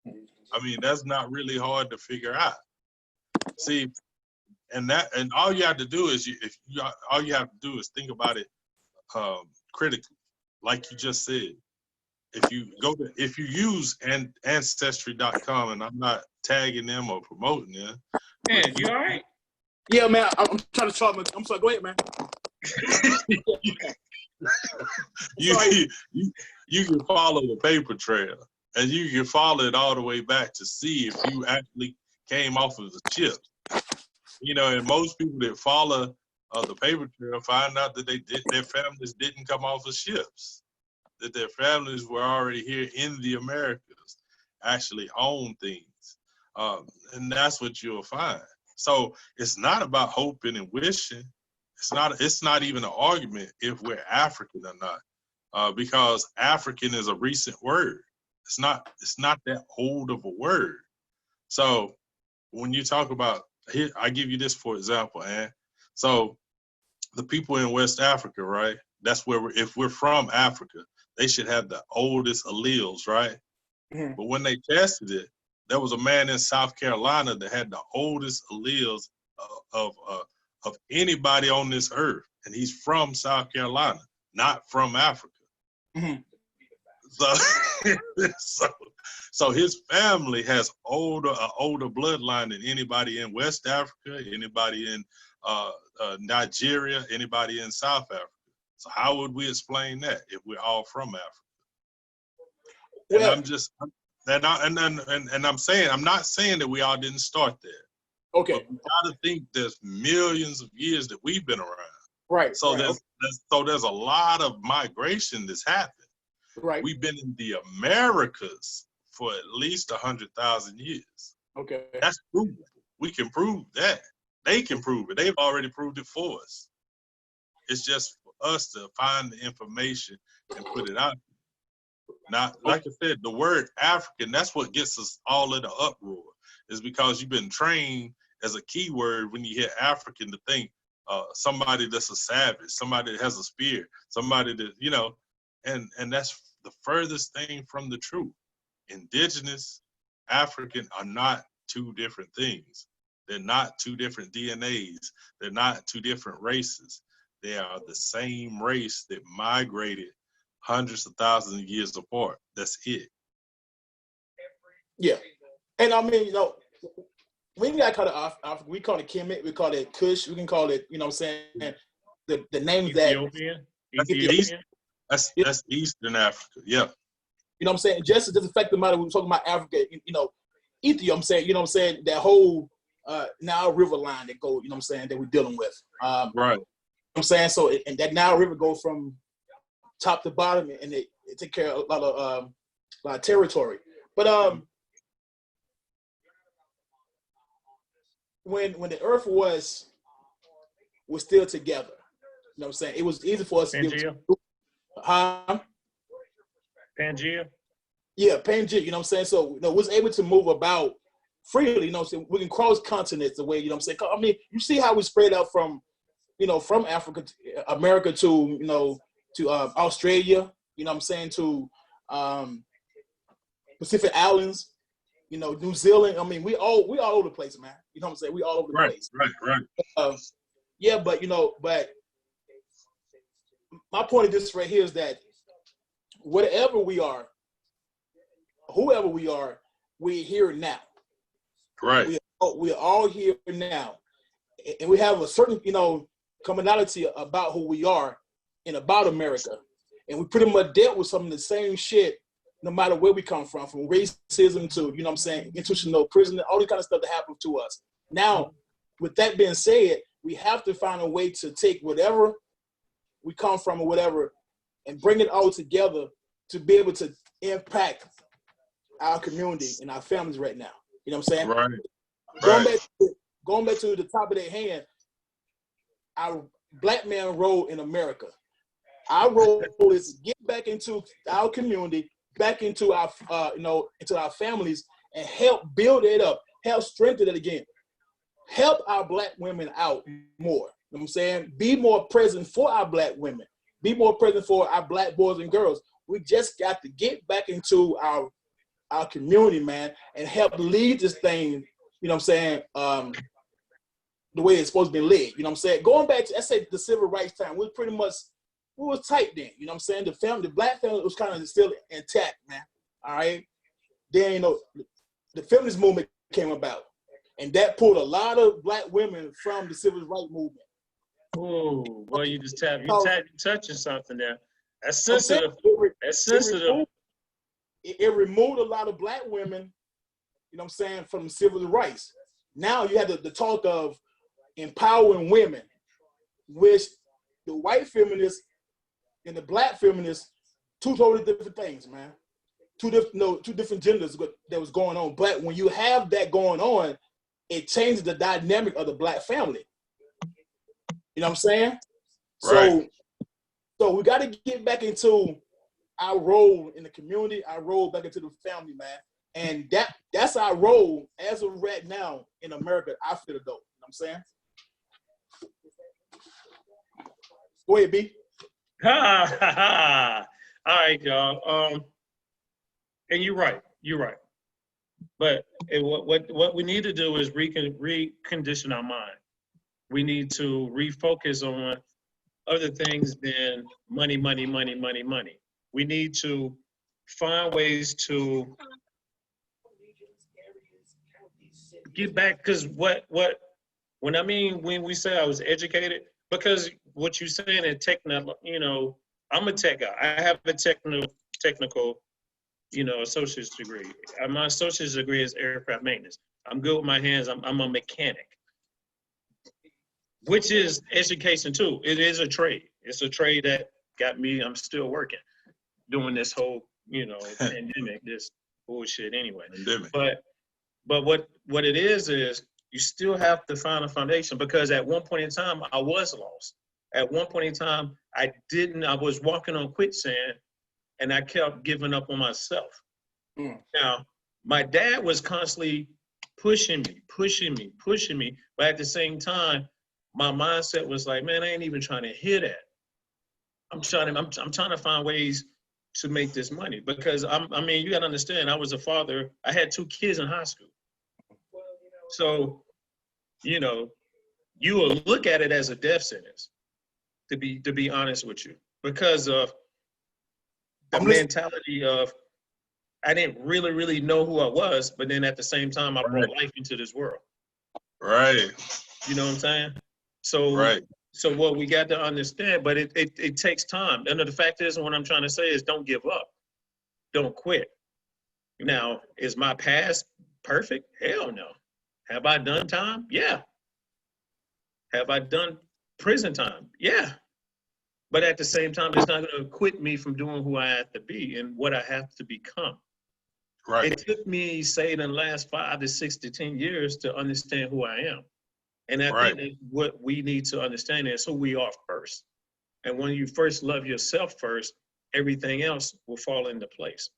Speaker 1: I mean, that's not really hard to figure out. See, and all you have to do is all you have to do is think about it critically, like you just said. If you use ancestry.com, and I'm not tagging them or promoting them.
Speaker 2: Man, you all right?
Speaker 3: Yeah, man. I'm trying to talk. I'm sorry. Go ahead, man.
Speaker 1: You can follow the paper trail, and you can follow it all the way back to see if you actually came off of the ships. And most people that follow the paper trail find out that their families didn't come off of ships, that their families were already here in the Americas, actually own things, and that's what you'll find. So it's not about hoping and wishing. It's not even an argument if we're African or not, because African is a recent word. It's not that old of a word. So when you talk about, here, I give you this for example, Ann. So the people in West Africa, right? That's where if we're from Africa, they should have the oldest alleles, right? Mm-hmm. But when they tested it, there was a man in South Carolina that had the oldest alleles of anybody on this earth, and he's from South Carolina, not from Africa. Mm-hmm. So his family has older bloodline than anybody in West Africa, anybody in Nigeria, anybody in South Africa. So how would we explain that if we're all from Africa? And And I'm saying, I'm not saying that we all didn't start there.
Speaker 3: Okay.
Speaker 1: But we gotta think there's millions of years that we've been around.
Speaker 3: Right.
Speaker 1: So
Speaker 3: right.
Speaker 1: there's a lot of migration that's happened.
Speaker 3: Right.
Speaker 1: We've been in the Americas for at least 100,000 years.
Speaker 3: Okay.
Speaker 1: That's provable. We can prove that. They can prove it. They've already proved it for us. It's just for us to find the information and put it out. Now, like I said, the word African, that's what gets us all in the uproar, is because you've been trained as a keyword when you hear African to think somebody that's a savage, somebody that has a spear, somebody that, you know, and that's the furthest thing from the truth. Indigenous, African are not two different things. They're not two different DNAs. They're not two different races. They are the same race that migrated hundreds of thousands of years apart. That's it.
Speaker 3: Yeah. And I mean, you know, we got call it Africa. We call it Kemet. We call it Kush. We can call it, you know what I'm saying? The names that.
Speaker 2: Ethiopian.
Speaker 1: That's Eastern Africa. Yeah.
Speaker 3: You know what I'm saying? Just the fact of the matter, we were talking about Africa, you know, Ethiopia, I'm saying, you know what I'm saying? That whole Nile River line that go, you know what I'm saying, that we're dealing with.
Speaker 1: Right.
Speaker 3: You know what I'm saying? So, and that Nile River goes from top to bottom, and it take care of a lot of territory. But when the earth was still together, you know what I'm saying? It was easy for us
Speaker 2: Pangea? Pangea?
Speaker 3: Yeah, Pangea, you know what I'm saying? So, you know, was able to move about freely, you know what I'm saying? We can cross continents the way, you know what I'm saying? I mean, you see how we spread out from, you know, from Africa, to America to, you know, to Australia, you know what I'm saying, to Pacific Islands, you know, New Zealand. I mean, we all over the place, man. You know what I'm saying? We all over the place.
Speaker 1: Right.
Speaker 3: Yeah, but, you know, but my point of this right here is that whatever we are, whoever we are, we're here now.
Speaker 1: Right.
Speaker 3: We're all here now. And we have a certain, you know, commonality about who we are and about America. And we pretty much dealt with some of the same shit no matter where we come from racism to, you know what I'm saying, institutional prison, all the kind of stuff that happened to us. Now, with that being said, we have to find a way to take whatever we come from or whatever and bring it all together to be able to impact our community and our families right now. You know what I'm saying?
Speaker 1: Right.
Speaker 3: Going back to the top of their hand, our Black man role in America. Our role is to get back into our community, back into our, you know, into our families, and help build it up, help strengthen it again, help our Black women out more. You know what I'm saying? Be more present for our Black women. Be more present for our Black boys and girls. We just got to get back into our community, man, and help lead this thing, you know what I'm saying, the way it's supposed to be led. You know what I'm saying? Going back to, let's say, the civil rights time, we was tight then. You know what I'm saying? The Black family was kind of still intact, man. All right? Then, you know, the feminist movement came about, and that pulled a lot of Black women from the civil rights movement.
Speaker 2: Oh, well, you touching something there. That's sensitive. That's sensitive.
Speaker 3: It removed a lot of Black women, you know what I'm saying, from civil rights. Now you have the talk of empowering women, which the white feminists and the Black feminists, two totally different things, man. Two different genders that was going on. But when you have that going on, it changes the dynamic of the Black family. You know what I'm saying?
Speaker 1: Right.
Speaker 3: So we got to get back into our role in the community, our role back into the family, man. And that's our role as of right now in America. I feel it though. You know what I'm saying? Go ahead, B.
Speaker 2: Ha ha ha. All right, y'all. And you're right. But what we need to do is recondition our mind. We need to refocus on other things than money. We need to find ways to get back, because when we say I was educated, because what you're saying in technical, you know, I'm a tech guy. I have a technical associate's degree. My associate's degree is aircraft maintenance. I'm good with my hands. I'm a mechanic, which is education too. It is a trade. It's a trade that got me. I'm still working, doing this whole, pandemic, this bullshit anyway.
Speaker 1: Pandemic.
Speaker 2: But what it is you still have to find a foundation, because at one point in time I was lost. At one point in time I was walking on quicksand, and I kept giving up on myself. Now, my dad was constantly pushing me, but at the same time, my mindset was like, man, I ain't even trying to hear that. I'm trying to find ways to make this money, because you gotta understand, I was a father. I had 2 kids in high school. So, you will look at it as a death sentence, to be honest with you, because of the mentality of, I didn't really know who I was, but then at the same time, I brought life into this world.
Speaker 1: Right.
Speaker 2: You know what I'm saying? So,
Speaker 1: right.
Speaker 2: So what we got to understand, but it takes time. And the fact is, what I'm trying to say is, don't give up. Don't quit. Now, is my past perfect? Hell no. Have I done time? Yeah. Have I done prison time? Yeah. But at the same time, it's not going to quit me from doing who I have to be and what I have to become.
Speaker 1: Right.
Speaker 2: It took me, say, in the last 5 to 6 to 10 years to understand who I am. And I think that what we need to understand is who we are first. And when you first love yourself first, everything else will fall into place.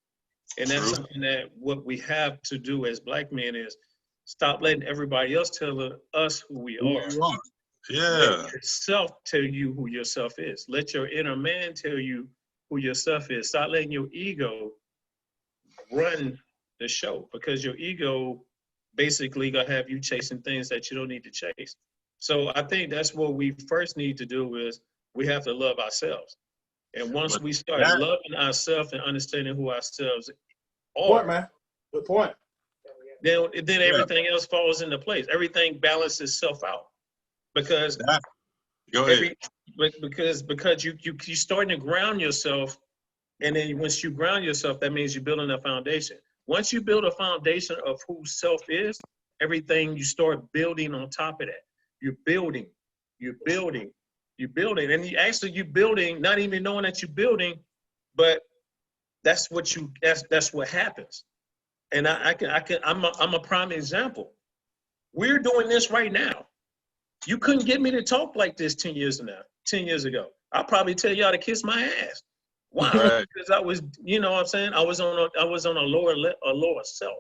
Speaker 2: And that's something that what we have to do as Black men is stop letting everybody else tell us who we are.
Speaker 1: Yeah.
Speaker 2: Let yourself tell you who yourself is. Let your inner man tell you who yourself is. Stop letting your ego run the show, because your ego basically gonna have you chasing things that you don't need to chase. So I think that's what we first need to do is we have to love ourselves. And once we start loving ourselves and understanding who ourselves are,
Speaker 3: Good point.
Speaker 2: Then everything else falls into place. Everything balances itself out. Because
Speaker 1: Go ahead.
Speaker 2: because you starting to ground yourself, and then once you ground yourself, that means you're building a foundation. Once you build a foundation of who self is, everything you start building on top of that. You're building, and you're building, not even knowing that you're building, but that's what happens. And I'm a prime example. We're doing this right now. You couldn't get me to talk like this 10 years ago. I'll probably tell y'all to kiss my ass. Why? Because I was, you know what I'm saying? I was on a lower self,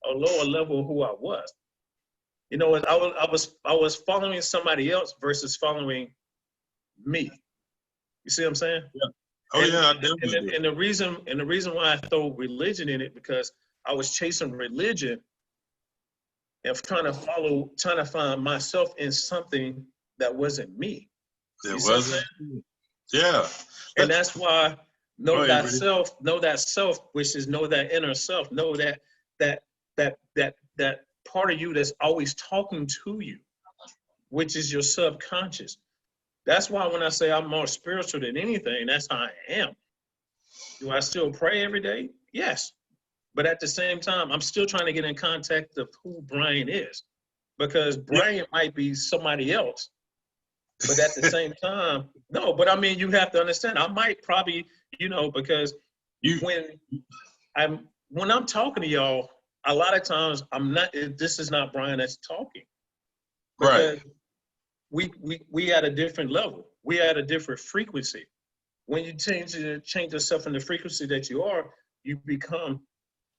Speaker 2: a lower level of who I was. You know, I was following somebody else versus following me. You see what I'm saying?
Speaker 1: Yeah. Oh yeah, I definitely do.
Speaker 2: And the reason why I throw religion in it, because I was chasing religion and trying to find myself in something that wasn't me.
Speaker 1: It wasn't. Yeah.
Speaker 2: And that's why know that self, which is know that inner self, know that part of you that's always talking to you, which is your subconscious. That's why when I say I'm more spiritual than anything, that's how I am. Do I still pray every day? Yes. But at the same time, I'm still trying to get in contact of who Brian is, because Brian might be somebody else. But at the same time, no, but I mean, you have to understand, I might probably, because when I'm talking to y'all, a lot of times this is not Brian that's talking. Because we at a different level. We at a different frequency. When you change yourself in the frequency that you are, you become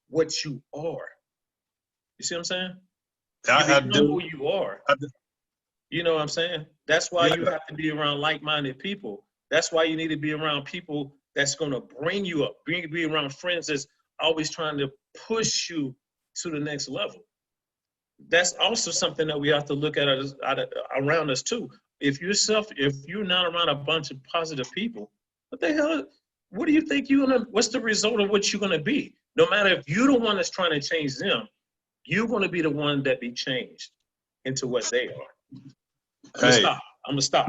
Speaker 2: what you are. You see what I'm saying? You become who you are. You know what I'm saying? That's why you have to be around like-minded people. That's why you need to be around people that's going to bring you up. Be around friends that's always trying to push you to the next level. That's also something that we have to look at around us too. If you're not around a bunch of positive people, what the hell? What do you think what's the result of what you're gonna be? No matter if you're the one that's trying to change them, you're gonna be the one that be changed into what they are. I'm gonna stop.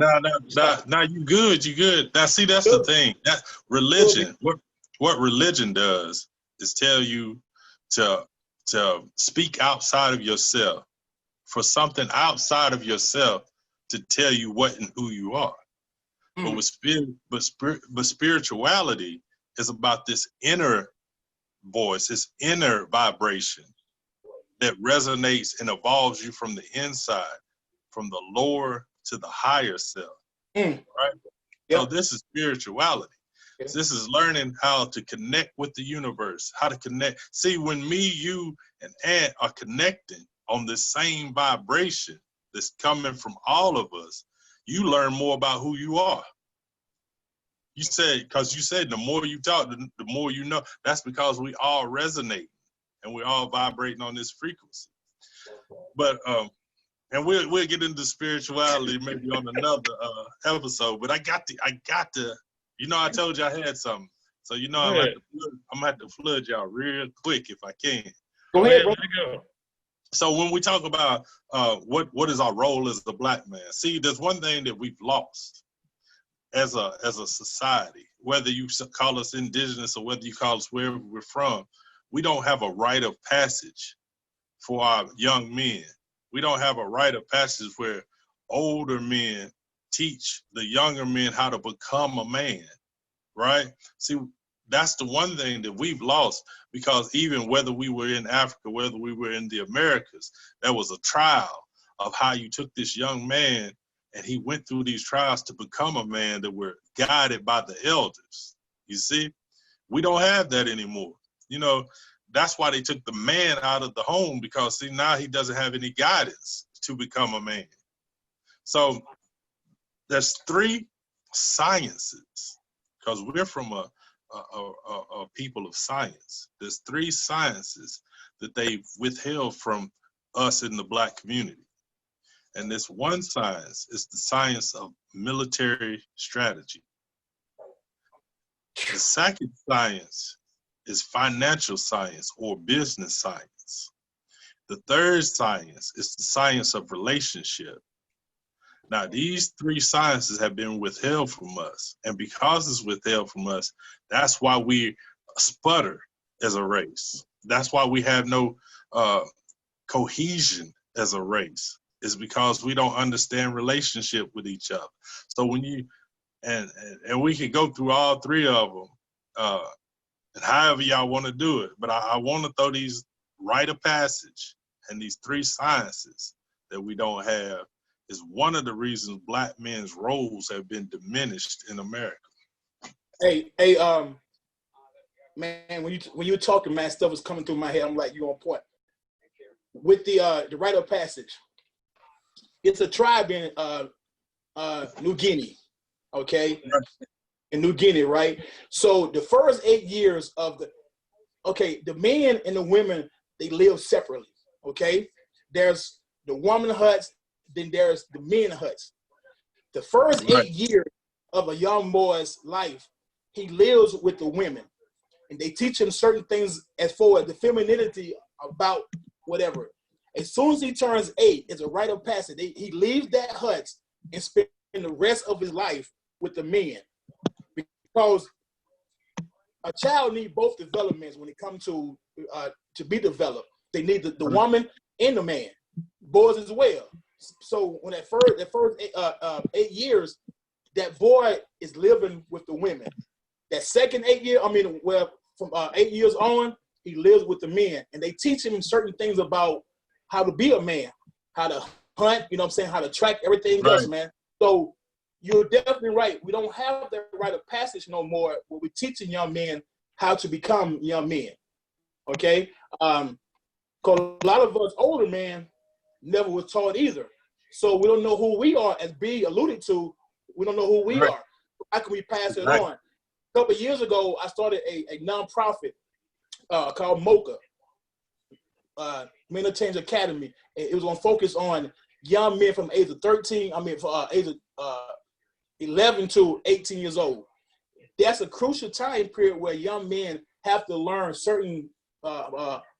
Speaker 1: No, you good. Now see, that's the thing. That religion, what religion does is tell you to speak outside of yourself, for something outside of yourself to tell you what and who you are. But spirituality is about this inner voice, this inner vibration that resonates and evolves you from the inside, from the lower to the higher self. Right? Yep. So this is spirituality. Yep. This is learning how to connect with the universe, how to connect. See, when me, you, and Ant are connecting on the same vibration that's coming from all of us, you learn more about who you are. You said, because you said the more you talk, the more you know. That's because we all resonate and we're all vibrating on this frequency. But and we'll get into spirituality maybe on another episode. But I got to, you know, I told you I had something. So you know, I'm gonna have to flood y'all real quick if I can.
Speaker 2: Go ahead, bro. Go.
Speaker 1: So when we talk about what is our role as the Black man, see, there's one thing that we've lost as a society. Whether you call us indigenous or whether you call us wherever we're from, we don't have a rite of passage for our young men. We don't have a rite of passage where older men teach the younger men how to become a man, right? See, that's the one thing that we've lost, because even whether we were in Africa, whether we were in the Americas, there was a trial of how you took this young man and he went through these trials to become a man that were guided by the elders. You see, we don't have that anymore. You know, that's why they took the man out of the home, because see, now he doesn't have any guidance to become a man. So there's 3 sciences, because we're from a people of science. There's 3 sciences that they've withheld from us in the Black community. And this one science is the science of military strategy. The second science is financial science or business science. The third science is the science of relationship. Now, these 3 sciences have been withheld from us. And because it's withheld from us, that's why we sputter as a race. That's why we have no cohesion as a race. It's because we don't understand relationship with each other. So when you, and we can go through all 3 of them, and however y'all want to do it. But I want to throw these rite of passage and these 3 sciences that we don't have is one of the reasons Black men's roles have been diminished in America.
Speaker 3: Hey, man, when you were talking, man, stuff was coming through my head. I'm like, you on point. With the rite of passage, it's a tribe in New Guinea, okay? In New Guinea, right? So the first 8 years of the men and the women, they live separately, okay? There's the woman huts, then there's the men huts. The first 8 years of a young boy's life, he lives with the women, and they teach him certain things as far as the femininity about whatever. As soon as he turns 8, it's a rite of passage. He leaves that hut and spend the rest of his life with the men. Because a child needs both developments when it comes to be developed. They need the woman and the man, boys as well. So when that first 8 years, that boy is living with the women. That second 8 year, from 8 years on, he lives with the men, and they teach him certain things about how to be a man, how to hunt, you know what I'm saying, how to track everything else, man. So you're definitely right. We don't have that rite of passage no more where we're teaching young men how to become young men, okay? Because a lot of us older men never was taught either. So we don't know who we are. As B alluded to, we don't know who we are. How can we pass it on? A couple of years ago, I started a nonprofit called MOCA, Men of Change Academy. It was going to focus on young men from age of 11 to 18 years old. That's a crucial time period where young men have to learn certain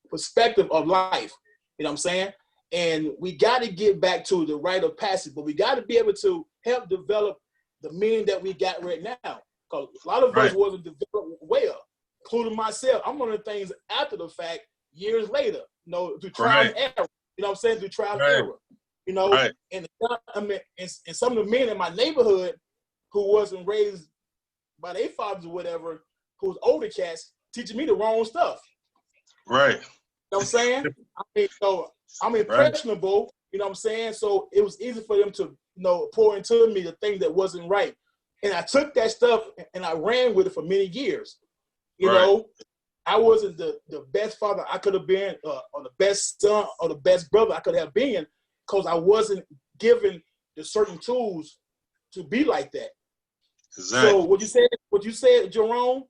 Speaker 3: perspective of life. You know what I'm saying? And we got to get back to the rite of passage, but we got to be able to help develop the men that we got right now. Because a lot of us wasn't developed well. including myself, I'm learning things after the fact, years later, through trial and error. You know what I'm saying? Through trial and error.
Speaker 1: Right.
Speaker 3: And I mean, and some of the men in my neighborhood who wasn't raised by their fathers or whatever, who was older cats, teaching me the wrong stuff.
Speaker 1: Right.
Speaker 3: You know what I'm saying? I mean, so I'm impressionable, you know what I'm saying? So it was easy for them to, pour into me the thing that wasn't right. And I took that stuff and I ran with it for many years. You know, I wasn't the best father I could have been, or the best son or the best brother I could have been, because I wasn't given the certain tools to be like that.
Speaker 1: Exactly.
Speaker 3: So what you said, Jerome,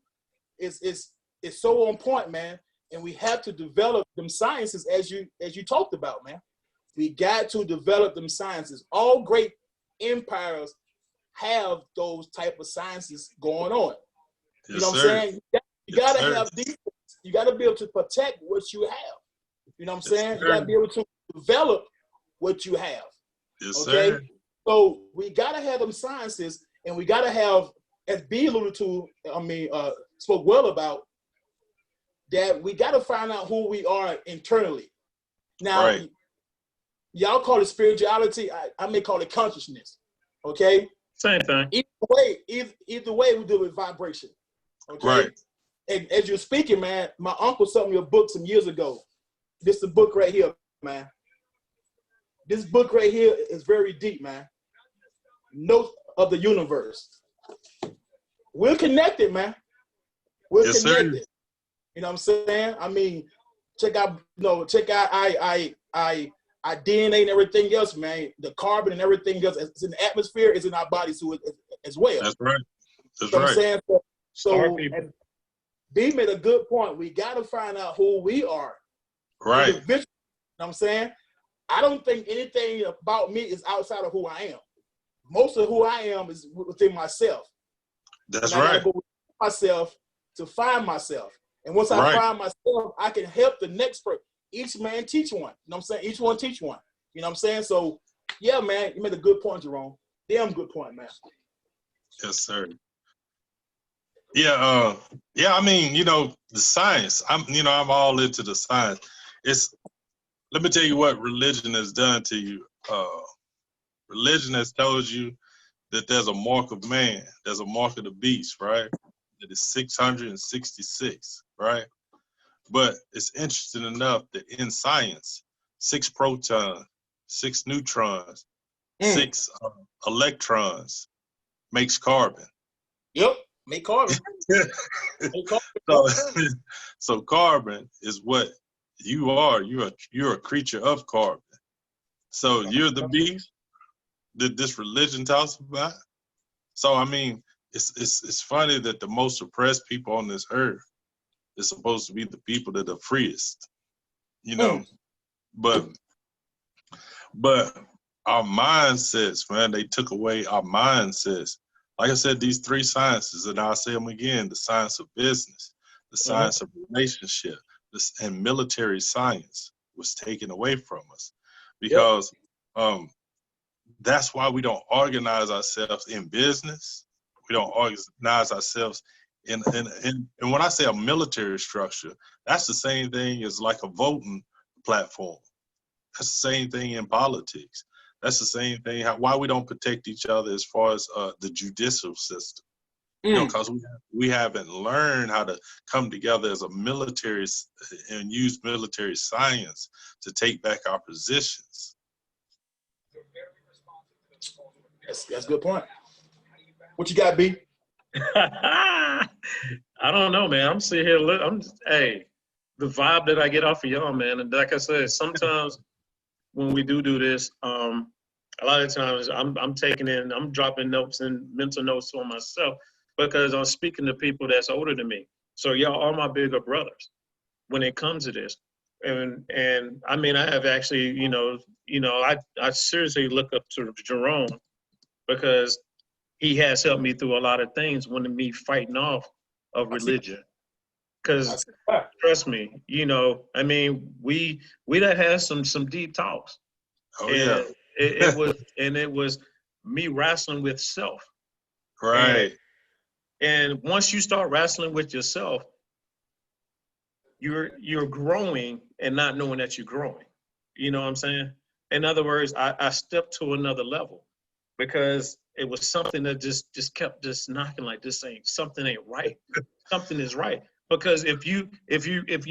Speaker 3: is so on point, man. And we have to develop them sciences as you talked about, man. We got to develop them sciences. All great empires have those type of sciences going on.
Speaker 1: Yes,
Speaker 3: you know what
Speaker 1: sir.
Speaker 3: I'm saying? You got to have these. You got to be able to protect what you have. You know what I'm saying?
Speaker 1: Sir.
Speaker 3: You got to be able to develop what you have.
Speaker 1: Yes,
Speaker 3: Okay?
Speaker 1: sir.
Speaker 3: So we got to have them sciences, and we got to have, as B alluded to, spoke well about, that we got to find out who we are internally. Now, y'all call it spirituality. I may call it consciousness. Okay?
Speaker 2: Same thing.
Speaker 3: Either way, we deal with vibration. Okay?
Speaker 1: Right.
Speaker 3: And as you're speaking, man, my uncle sent me a book some years ago. This is the book right here, man. This book right here is very deep, man. Notes of the universe. We're connected, man. We're connected.
Speaker 1: Sir.
Speaker 3: You know what I'm saying? I mean, check out our DNA and everything else, man. The carbon and everything else. It's in the atmosphere, it's in our bodies too, as well.
Speaker 1: That's right. That's
Speaker 3: you know
Speaker 1: right.
Speaker 3: What I'm saying? So B made a good point. We got to find out who we are.
Speaker 1: Right.
Speaker 3: You know what I'm saying? I don't think anything about me is outside of who I am. Most of who I am is within myself.
Speaker 1: That's
Speaker 3: and I
Speaker 1: right.
Speaker 3: gotta go within myself to find myself. And once I find myself, I can help the next person. Each man teach one. You know what I'm saying? Each one teach one. You know what I'm saying? So, yeah, man, you made a good point, Jerome. Damn good point, man.
Speaker 1: Yes, sir. Yeah, I mean, the science. I'm all into the science. Let me tell you what religion has done to you. Religion has told you that there's a mark of man, there's a mark of the beast, right? That is 666, right? But it's interesting enough that in science, 6 protons, 6 neutrons, 6 electrons makes carbon.
Speaker 3: Yep, make carbon.
Speaker 1: So carbon is what you are. You're a creature of carbon. So you're the beast that this religion talks about. So I mean, it's funny that the most oppressed people on this earth is supposed to be the people that are freest, But our mindsets, man, they took away our mindsets. Like I said, these 3 sciences, and I'll say them again: the science of business, the science of relationship, and military science was taken away from us because that's why we don't organize ourselves in business. We don't organize ourselves in when I say a military structure, that's the same thing as like a voting platform. That's the same thing in politics. That's the same thing. Why we don't protect each other as far as the judicial system. Because we haven't learned how to come together as a military and use military science to take back our positions.
Speaker 3: That's a good point. What you got, B?
Speaker 2: I don't know, man. I'm sitting here. The vibe that I get off of y'all, man. And like I said, sometimes when we do this, a lot of times I'm dropping notes and mental notes on myself because I'm speaking to people that's older than me. So y'all are my bigger brothers when it comes to this. And I mean, I have actually, I seriously look up to Jerome because he has helped me through a lot of things when me fighting off of religion. Because trust me, I mean, we done had some deep talks.
Speaker 1: Oh yeah.
Speaker 2: It was me wrestling with self.
Speaker 1: Right.
Speaker 2: And once you start wrestling with yourself, you're growing and not knowing that you're growing. You know what I'm saying? In other words, I stepped to another level because it was something that just kept just knocking like this ain't something ain't right. Something is right. Because if you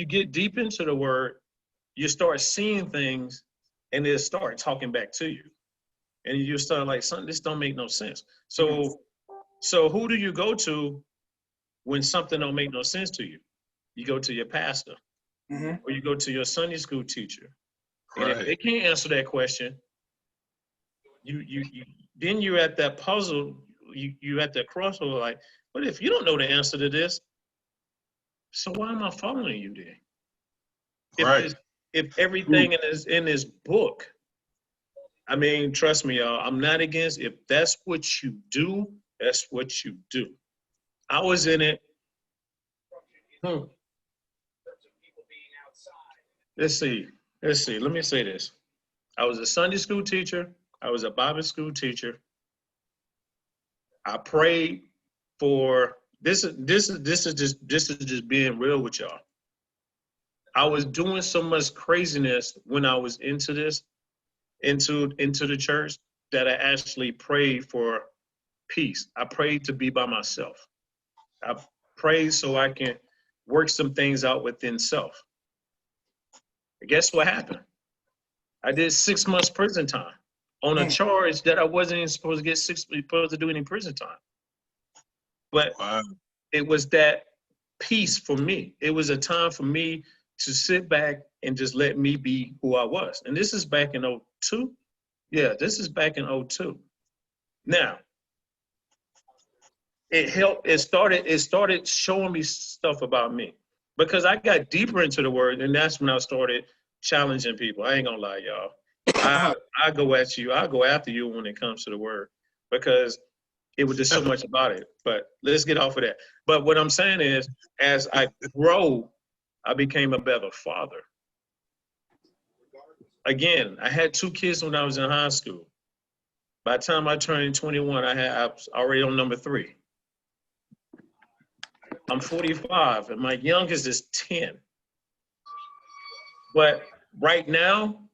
Speaker 2: get deep into the word, you start seeing things and it start talking back to you. And you start like, something this don't make no sense. So who do you go to when something don't make no sense to you? You go to your pastor, or you go to your Sunday school teacher. And if they can't answer that question, you then you're at that puzzle, you at that crossroad, like, but if you don't know the answer to this, so why am I following you then? If everything in this book, I mean, trust me, y'all, I'm not against, if that's what you do, that's what you do. I was in it. Let's see. Let me say this. I was a Sunday school teacher. I was a Bible school teacher. I prayed for this is just being real with y'all. I was doing so much craziness when I was into the church that I actually prayed for peace. I prayed to be by myself. I prayed so I can work some things out within self. And guess what happened? I did 6 months prison time on a charge that I wasn't even supposed to do any prison time. But it was that peace for me. It was a time for me to sit back and just let me be who I was. And this is back in 2002. Yeah, this is back in 2002. Now, it helped. It started showing me stuff about me because I got deeper into the word, and that's when I started challenging people. I ain't gonna lie, y'all. I go at you. I go after you when it comes to the word because it was just so much about it. But let's get off of that. But what I'm saying is, as I grow, I became a better father. Again, I had 2 kids when I was in high school. By the time I turned 21, I was already on number 3. I'm 45, and my youngest is 10. But right now,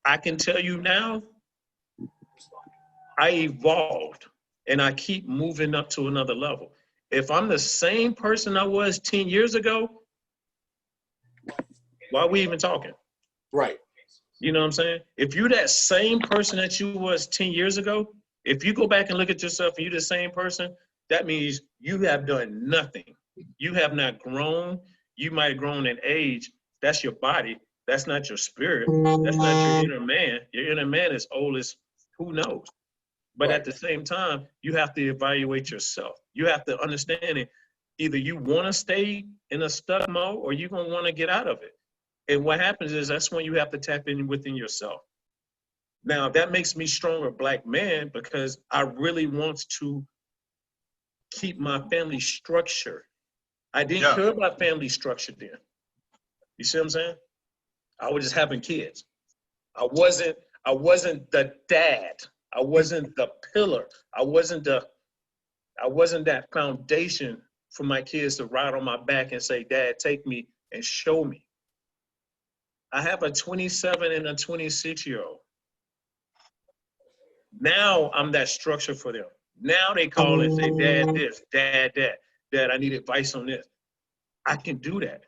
Speaker 2: I can tell you now, I evolved, and I keep moving up to another level. If I'm the same person I was 10 years ago, why are we even talking?
Speaker 3: Right.
Speaker 2: You know what I'm saying? If you're that same person that you was 10 years ago, if you go back and look at yourself and you're the same person, that means you have done nothing. You have not grown. You might have grown in age. That's your body. That's not your spirit. That's not your inner man. Your inner man is old as who knows. But at the same time, you have to evaluate yourself. You have to understand it. Either you want to stay in a stuck mode or you're going to want to get out of it. And what happens is that's when you have to tap in within yourself. Now, that makes me stronger black man because I really want to keep my family structure. I didn't care about family structure then. You see what I'm saying? I was just having kids. I wasn't the dad. I wasn't the pillar. I wasn't that foundation for my kids to ride on my back and say, Dad, take me and show me. I have a 27 and a 26-year-old. Now I'm that structure for them. Now they call and say, Dad, this, Dad, that. Dad, I need advice on this. I can do that.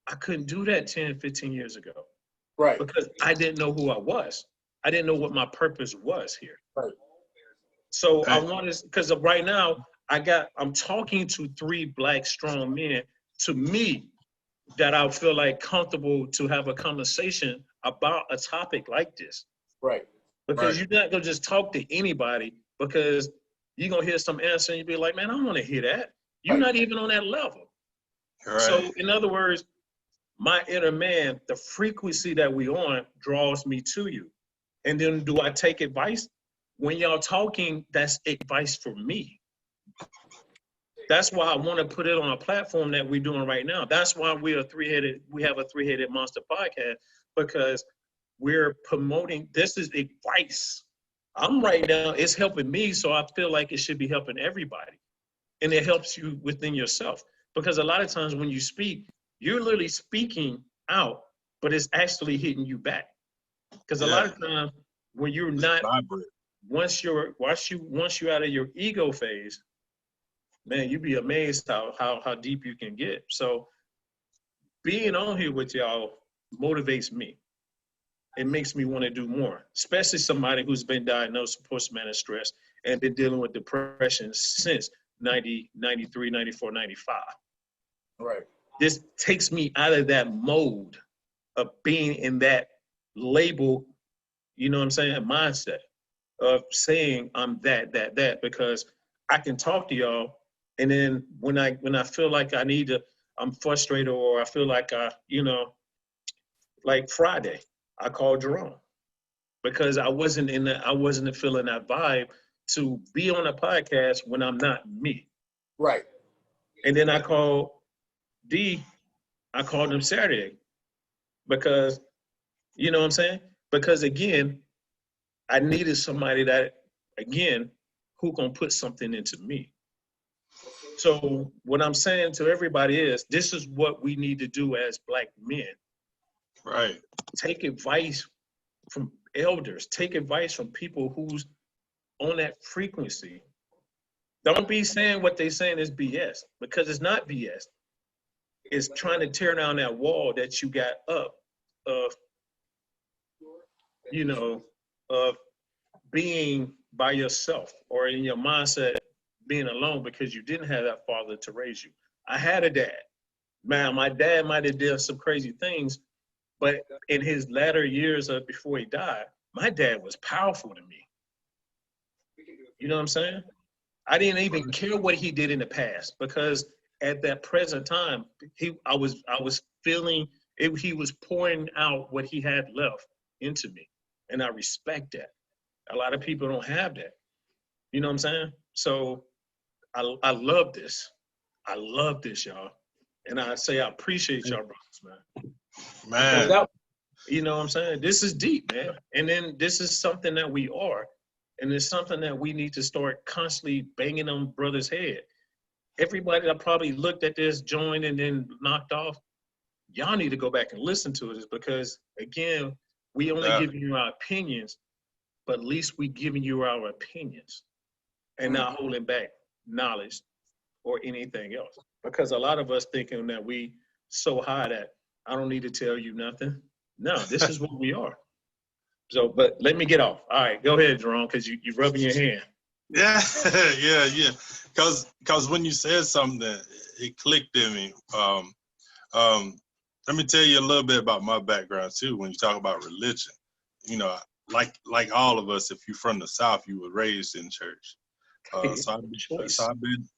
Speaker 2: I couldn't do that 10, 15 years ago.
Speaker 3: Right.
Speaker 2: Because I didn't know who I was. I didn't know what my purpose was here.
Speaker 3: Right.
Speaker 2: So I wanted, because right now, I'm talking to 3 black strong men, to me, that I feel like comfortable to have a conversation about a topic like this.
Speaker 3: Right.
Speaker 2: Because you're not gonna just talk to anybody because you're gonna hear some answer and you'll be like, man, I don't wanna hear that. You're not even on that level.
Speaker 1: Right.
Speaker 2: So in other words, my inner man, the frequency that we on draws me to you. And then do I take advice? When y'all talking, that's advice for me. That's why I want to put it on a platform that we're doing right now. That's why we have a 3-Headed Monster podcast, because we're promoting, this is advice. I'm right now, it's helping me, so I feel like it should be helping everybody. And it helps you within yourself. Because a lot of times when you speak, you're literally speaking out, but it's actually hitting you back. Because a lot of times when you're not,
Speaker 1: Vibrant.
Speaker 2: once you're out of your ego phase, man, you'd be amazed how deep you can get. So being on here with y'all motivates me. It makes me want to do more, especially somebody who's been diagnosed with post-traumatic stress and been dealing with depression since 90, 93, 94, 95.
Speaker 3: Right.
Speaker 2: This takes me out of that mode of being in that label, you know what I'm saying, mindset of saying I'm that, because I can talk to y'all, and then when I feel like I need to, I'm frustrated, or I feel like like Friday, I called Jerome because I wasn't feeling that vibe to be on a podcast when I'm not me.
Speaker 3: Right.
Speaker 2: And then I called him Saturday because, you know what I'm saying? Because again, I needed somebody that, again, who can put something into me. So what I'm saying to everybody is, this is what we need to do as Black men.
Speaker 1: Right.
Speaker 2: Take advice from elders. Take advice from people who's on that frequency. Don't be saying what they're saying is BS, because it's not BS. It's trying to tear down that wall that you got up of, of being by yourself, or in your mindset being alone because you didn't have that father to raise you. I had a dad. Man, my dad might have done some crazy things, but in his latter years of before he died, my dad was powerful to me. You know what I'm saying? I didn't even care what he did in the past, because at that present time, I was feeling it, he was pouring out what he had left into me, and I respect that. A lot of people don't have that. You know what I'm saying? So I love this. I love this, y'all. And I say I appreciate y'all, brothers, man.
Speaker 1: Man.
Speaker 2: You know what I'm saying? This is deep, man. And then this is something that we are. And it's something that we need to start constantly banging on brothers' head. Everybody that probably looked at this, joined, and then knocked off, y'all need to go back and listen to it, because, again, we only give you our opinions, but at least we giving you our opinions and not holding back knowledge or anything else. Because a lot of us thinking that we so high that I don't need to tell you nothing. No, this is what we are. So, but let me get off. All right, go ahead, Jerome, because you're rubbing your hand.
Speaker 1: Yeah, yeah. Because when you said something, it clicked in me. Let me tell you a little bit about my background too. When you talk about religion, like all of us, if you're from the South, you were raised in church. So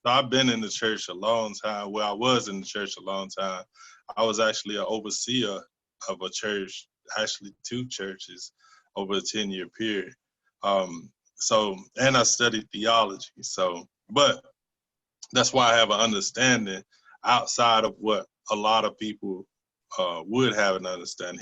Speaker 1: I've been in the church a long time. Well, I was in the church a long time. I was actually an overseer of a church, actually 2 churches, over a 10-year period. And I studied theology. But that's why I have an understanding outside of what a lot of people would have an understanding.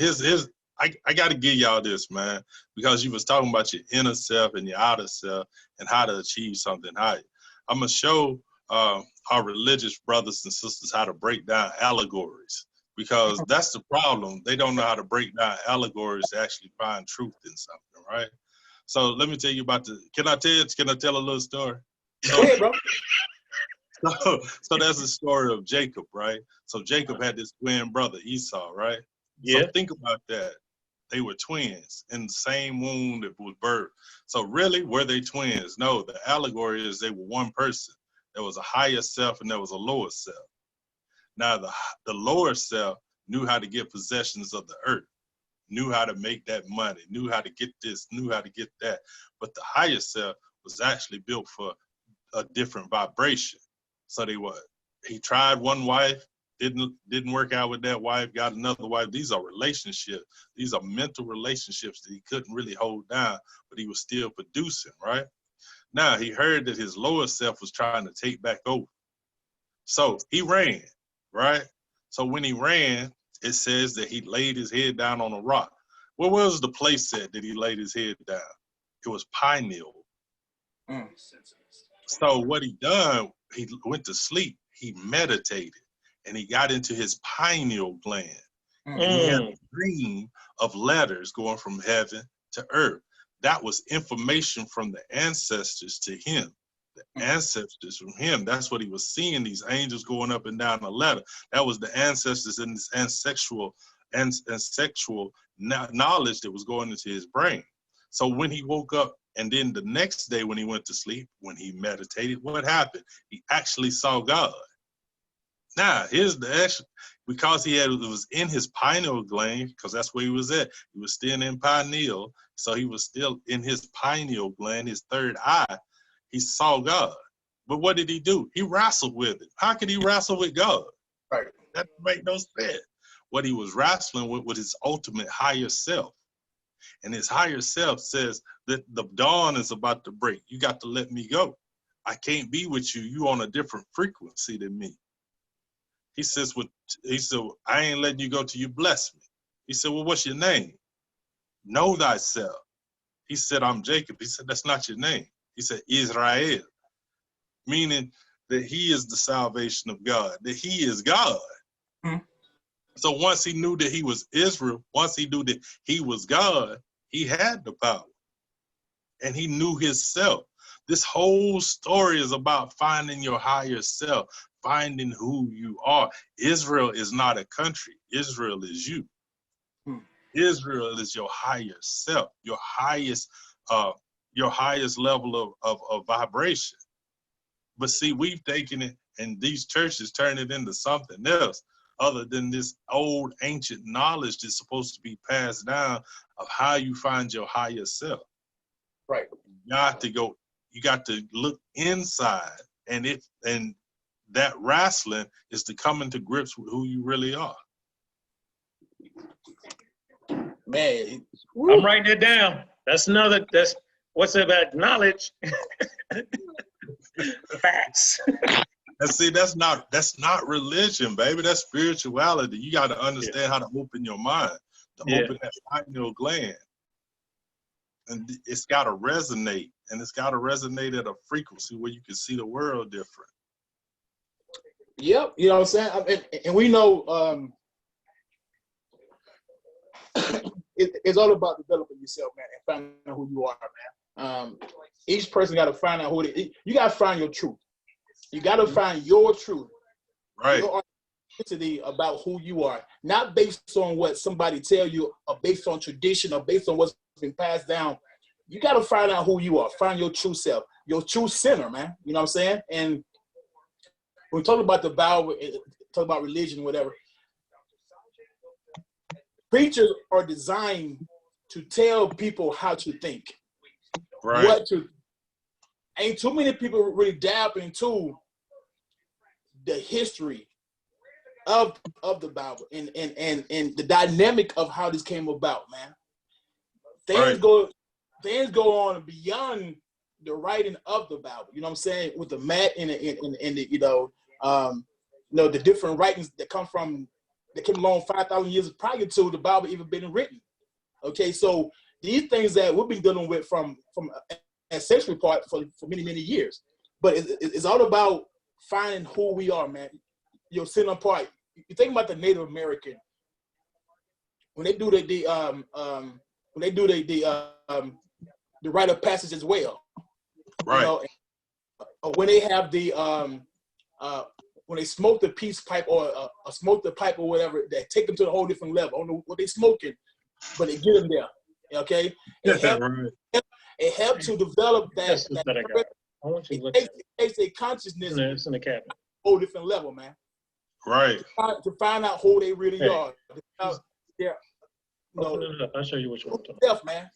Speaker 1: I got to give y'all this, man, because you was talking about your inner self and your outer self and how to achieve something higher. I'm going to show our religious brothers and sisters how to break down allegories, because that's the problem. They don't know how to break down allegories to actually find truth in something, right? So let me tell you about can I tell a little story?
Speaker 3: Go ahead, bro.
Speaker 1: So that's the story of Jacob, right? So Jacob had this twin brother, Esau, right?
Speaker 2: Yeah.
Speaker 1: So think about that. They were twins in the same womb that was birthed. So really, were they twins? No, the allegory is they were one person. There was a higher self and there was a lower self. Now, the lower self knew how to get possessions of the earth, knew how to make that money, knew how to get this, knew how to get that. But the higher self was actually built for a different vibration. So he tried one wife, didn't work out with that wife, got another wife. These are relationships. These are mental relationships that he couldn't really hold down, but he was still producing, right? Now, he heard that his lower self was trying to take back over. So he ran, right? So when he ran, it says that he laid his head down on a rock. Where was the place at that he laid his head down? It was Pioneer. So what he done, he went to sleep. He meditated. and he got into his pineal gland.
Speaker 3: Mm.
Speaker 1: And he had a dream of letters going from heaven to earth. That was information from the ancestors to him. The ancestors from him. That's what he was seeing, these angels going up and down the ladder. That was the ancestors and this ancestral knowledge that was going into his brain. So when he woke up, and then the next day when he went to sleep, when he meditated, what happened? He actually saw God. Now, here's the action. Because it was in his pineal gland, because that's where he was at. He was still in pineal, so he was still in his pineal gland, his third eye. He saw God. But what did he do? He wrestled with it. How could he wrestle with God?
Speaker 3: Right.
Speaker 1: That make no sense. What he was wrestling with was his ultimate higher self. And his higher self says that the dawn is about to break. You got to let me go. I can't be with you. You on a different frequency than me. He said, I ain't letting you go till you bless me. He said, well, what's your name? Know thyself. He said, I'm Jacob. He said, that's not your name. He said, Israel, meaning that he is the salvation of God, that he is God. Hmm. So once he knew that he was Israel, once he knew that he was God, he had the power. And he knew himself. This whole story is about finding your higher self, finding who you are. Israel is not a country. Israel is you. Hmm. Israel is your higher self, your highest level of vibration. But see, we've taken it, and these churches turn it into something else other than this old ancient knowledge that's supposed to be passed down of how you find your higher self.
Speaker 3: Right.
Speaker 1: You got to look inside, and that wrestling is to come into grips with who you really are.
Speaker 3: Man,
Speaker 2: I'm writing it down. That's what's about knowledge. Facts.
Speaker 1: And see, that's not religion, baby. That's spirituality. You got to understand how to open your mind, to open that pineal gland. And it's got to resonate, and it's got to resonate at a frequency where you can see the world different.
Speaker 3: Yep, you know what I'm saying? And we know it's all about developing yourself, man, and finding out who you are, man. Each person got to find out you got to find your truth. You got to find your truth.
Speaker 1: Right.
Speaker 3: Your authenticity about who you are, not based on what somebody tell you, or based on tradition, or based on what's been passed down. You got to find out who you are. Find your true self, your true center, man. You know what I'm saying? And when we talk about the Bible, talk about religion, whatever, preachers are designed to tell people how to think.
Speaker 1: Right.
Speaker 3: Ain't too many people really dab into the history of the Bible and the dynamic of how this came about, man. Things go on beyond the writing of the Bible. You know what I'm saying? With the mat and the the different writings that came along 5,000 years prior to the Bible even being written. Okay, so these things that we've been dealing with from ancestry part for many, many years. But it's all about finding who we are, man. You're sitting apart. You think about the Native American when they do the rite of passage as well.
Speaker 1: Right.
Speaker 3: You know, when they have when they smoke the peace pipe or smoke the pipe or whatever, they take them to a whole different level. I don't know what they're smoking, but they get them there. Okay. It helped to develop that.
Speaker 2: I want you to look
Speaker 3: at it. It takes a consciousness.
Speaker 2: It's in the cabinet.
Speaker 3: Whole different level, man.
Speaker 1: Right.
Speaker 3: To find out who they really are.
Speaker 2: Open it up. I'll show you what you want to
Speaker 3: talk. Man.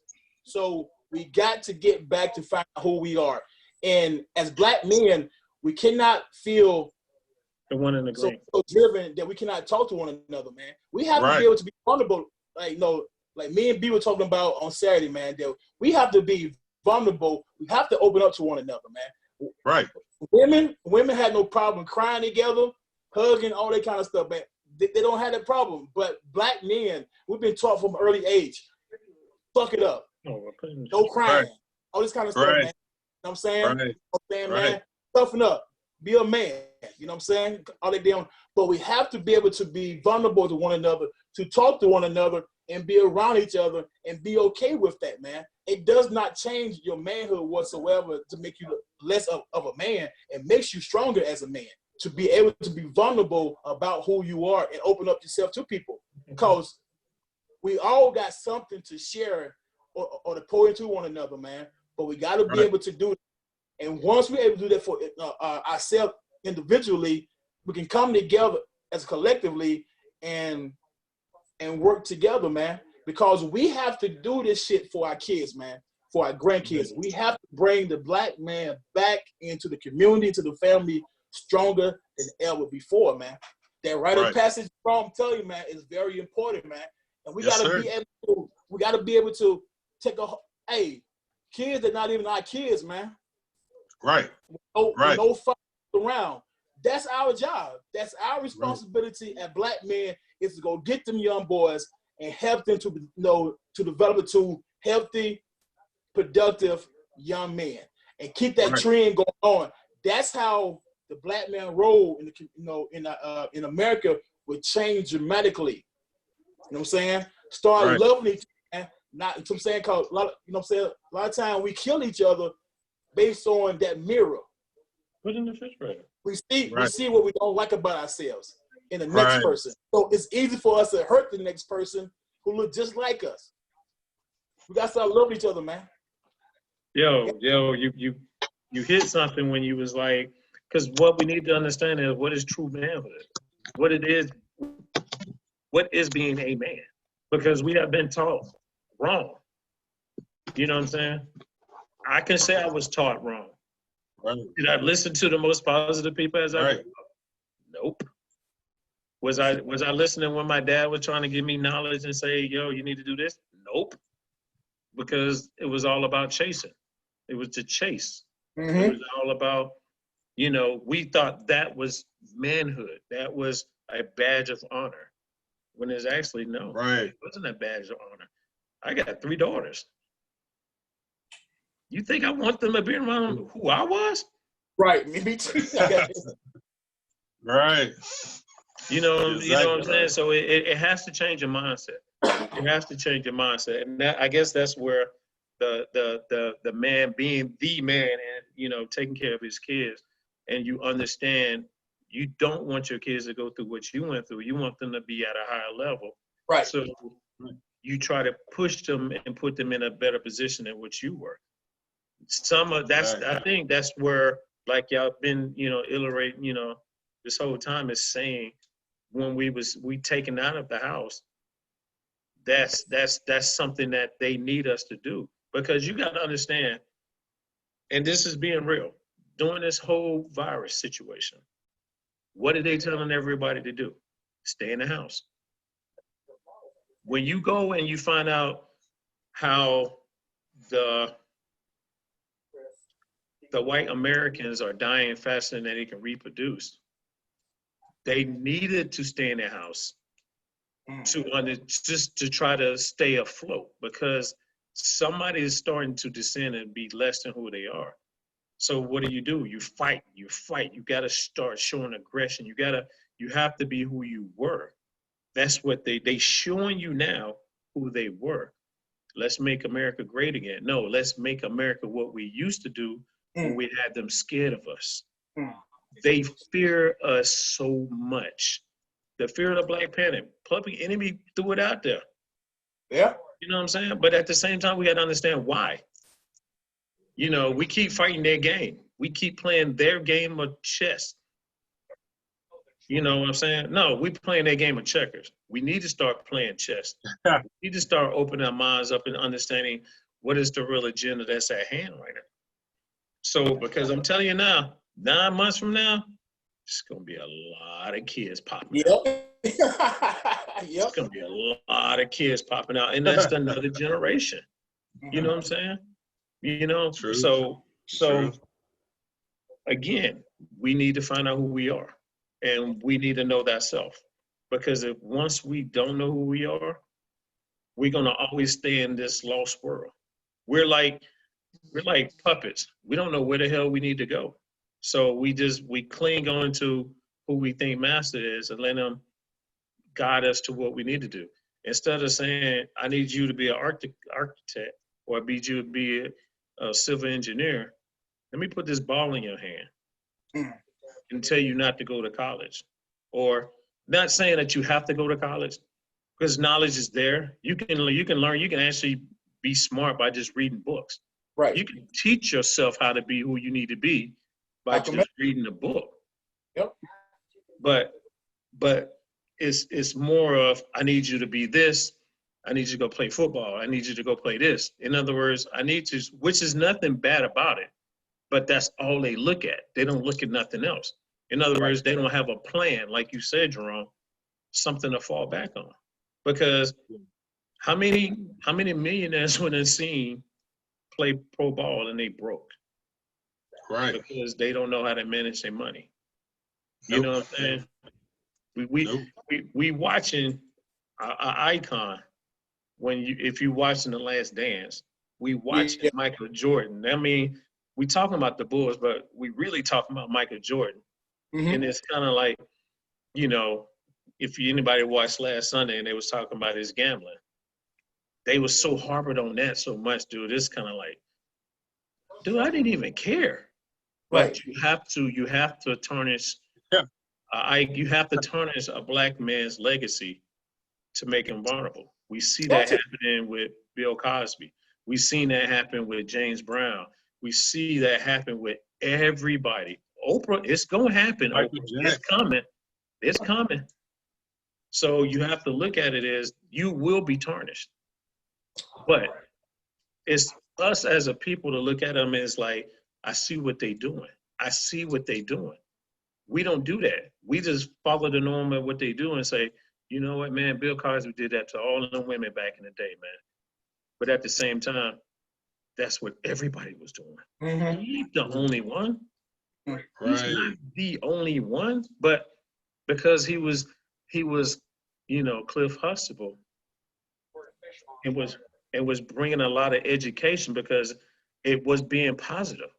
Speaker 3: So we got to get back to find out who we are. And as Black men, we cannot feel
Speaker 2: the one in the green.
Speaker 3: So driven that we cannot talk to one another, man. We have to be able to be vulnerable. Like me and B were talking about on Saturday, man, that we have to be vulnerable. We have to open up to one another, man.
Speaker 1: Right.
Speaker 3: Women had no problem crying together, hugging, all that kind of stuff, man. They don't have that problem. But Black men, we've been taught from an early age, fuck it up. No crying. All this kind of stuff, man. You know what I'm saying?
Speaker 1: Right.
Speaker 3: Man, toughen up. Be a man. You know what I'm saying? All they damn, but we have to be able to be vulnerable to one another, to talk to one another, and be around each other, and be okay with that, man. It does not change your manhood whatsoever to make you less of a man. It makes you stronger as a man to be able to be vulnerable about who you are and open up yourself to people, because we all got something to share or to pour into one another, man. But we got to be able to do it. And once we're able to do that for ourselves individually, we can come together as collectively and work together, man. Because we have to do this shit for our kids, man, for our grandkids. We have to bring the black man back into the community, to the family, stronger than ever before, man. That rite of passage, bro, I'm telling you, man, is very important, man. And we gotta be able to take kids that not even our kids, man.
Speaker 1: Right.
Speaker 3: No fuck around. That's our job. That's our responsibility as black men, is to go get them young boys and help them to to develop into healthy, productive young men, and keep that trend going on. That's how the black man role in America would change dramatically. You know what I'm saying? Start loving each other. Not, you know what I'm saying? Cause a lot of times we kill each other based on that mirror.
Speaker 2: Put in the refrigerator.
Speaker 3: We see what we don't like about ourselves in the next person. So it's easy for us to hurt the next person who look just like us. We gotta start loving each other, man.
Speaker 2: Yo, you hit something when you was like, because what we need to understand is what is true manhood, what is being a man, because we have been taught wrong. You know what I'm saying? I can say I was taught wrong. Did I listen to the most positive people as I did? Nope. Was I listening when my dad was trying to give me knowledge and say, yo, you need to do this? Nope. Because it was all about chasing. It was to chase. Mm-hmm. It was all about, we thought that was manhood. That was a badge of honor. When it's actually no. It wasn't a badge of honor. I got 3 daughters. You think I want them to be around who I was?
Speaker 3: Right, me too.
Speaker 1: Right.
Speaker 2: You know what I'm saying? So it has to change your mindset. It has to change your mindset, and I guess that's where the man being the man and taking care of his kids, and you understand you don't want your kids to go through what you went through. You want them to be at a higher level.
Speaker 3: Right.
Speaker 2: So you try to push them and put them in a better position than what you were. I think that's where, like y'all been, iterating, this whole time, is saying when we taken out of the house, that's something that they need us to do, because you got to understand, and this is being real, during this whole virus situation, what are they telling everybody to do? Stay in the house. When you go and you find out how the white Americans are dying faster than they can reproduce, they needed to stay in their house just to try to stay afloat, because somebody is starting to descend and be less than who they are. So what do? You fight. You got to start showing aggression. You have to be who you were. That's what they showing you now, who they were. Let's make America great again. No, let's make America what we used to do when we had them scared of us. They fear us so much. The fear of the Black Panther, Public Enemy threw it out there.
Speaker 3: Yeah.
Speaker 2: You know what I'm saying? But at the same time, we got to understand why. We keep fighting their game. We keep playing their game of chess. You know what I'm saying? No, we playing their game of checkers. We need to start playing chess. We need to start opening our minds up and understanding what is the real agenda that's at hand right now. So, because I'm telling you now, 9 months from now, it's going to be a lot of kids popping out. It's going to be a lot of kids popping out, and that's another generation. You know what I'm saying?
Speaker 1: True.
Speaker 2: So
Speaker 1: True.
Speaker 2: Again, we need to find out who we are, and we need to know that self. Because once we don't know who we are, we're going to always stay in this lost world. We're like puppets. We don't know where the hell we need to go. So we cling on to who we think master is and let them guide us to what we need to do. Instead of saying, I need you to be an architect or I need you to be a civil engineer, let me put this ball in your hand
Speaker 3: Mm.
Speaker 2: and tell you not to go to college. Or not saying that you have to go to college, because knowledge is there. You can learn, you can actually be smart by just reading books.
Speaker 3: Right.
Speaker 2: You can teach yourself how to be who you need to be by
Speaker 3: Like a
Speaker 2: just reading a book.
Speaker 3: Yep.
Speaker 2: But it's more of, I need you to be this. I need you to go play football. I need you to go play this. In other words, I need to, which is nothing bad about it, but that's all they look at. They don't look at nothing else. In other words, they don't have a plan, like you said, Jerome, something to fall back on. Because how many millionaires would have seen play pro ball and they broke?
Speaker 1: Right.
Speaker 2: Because they don't know how to manage their money. You
Speaker 1: Nope.
Speaker 2: know what I'm saying?
Speaker 1: Nope.
Speaker 2: We watching an icon if you watching The Last Dance, we watching Michael Jordan. I mean, we talking about the Bulls, but we really talking about Michael Jordan.
Speaker 3: Mhm.
Speaker 2: And it's kind of like, you know, if anybody watched last Sunday and they was talking about his gambling, they was so harbored on that so much, dude. It's kind of like, dude, I didn't even care. But
Speaker 3: Right.
Speaker 2: you have to tarnish.
Speaker 1: Yeah.
Speaker 2: You have to tarnish a black man's legacy to make him vulnerable. We see that happening with Bill Cosby. We seen that happen with James Brown. We see that happen with everybody. Oprah, it's gonna happen.
Speaker 1: Michael
Speaker 2: Oprah. It's coming. It's coming. So you have to look at it as you will be tarnished. But it's us as a people to look at them as like, I see what they doing. I see what they doing. We don't do that. We just follow the norm of what they do and say, you know what, man, Bill Cosby did that to all of the women back in the day, man. But at the same time, that's what everybody was doing.
Speaker 3: Mhm.
Speaker 2: He ain't the only one. He's
Speaker 1: Right.
Speaker 2: not the only one, but because he was, you know, Cliff Huxtable, and was bringing a lot of education because it was being positive.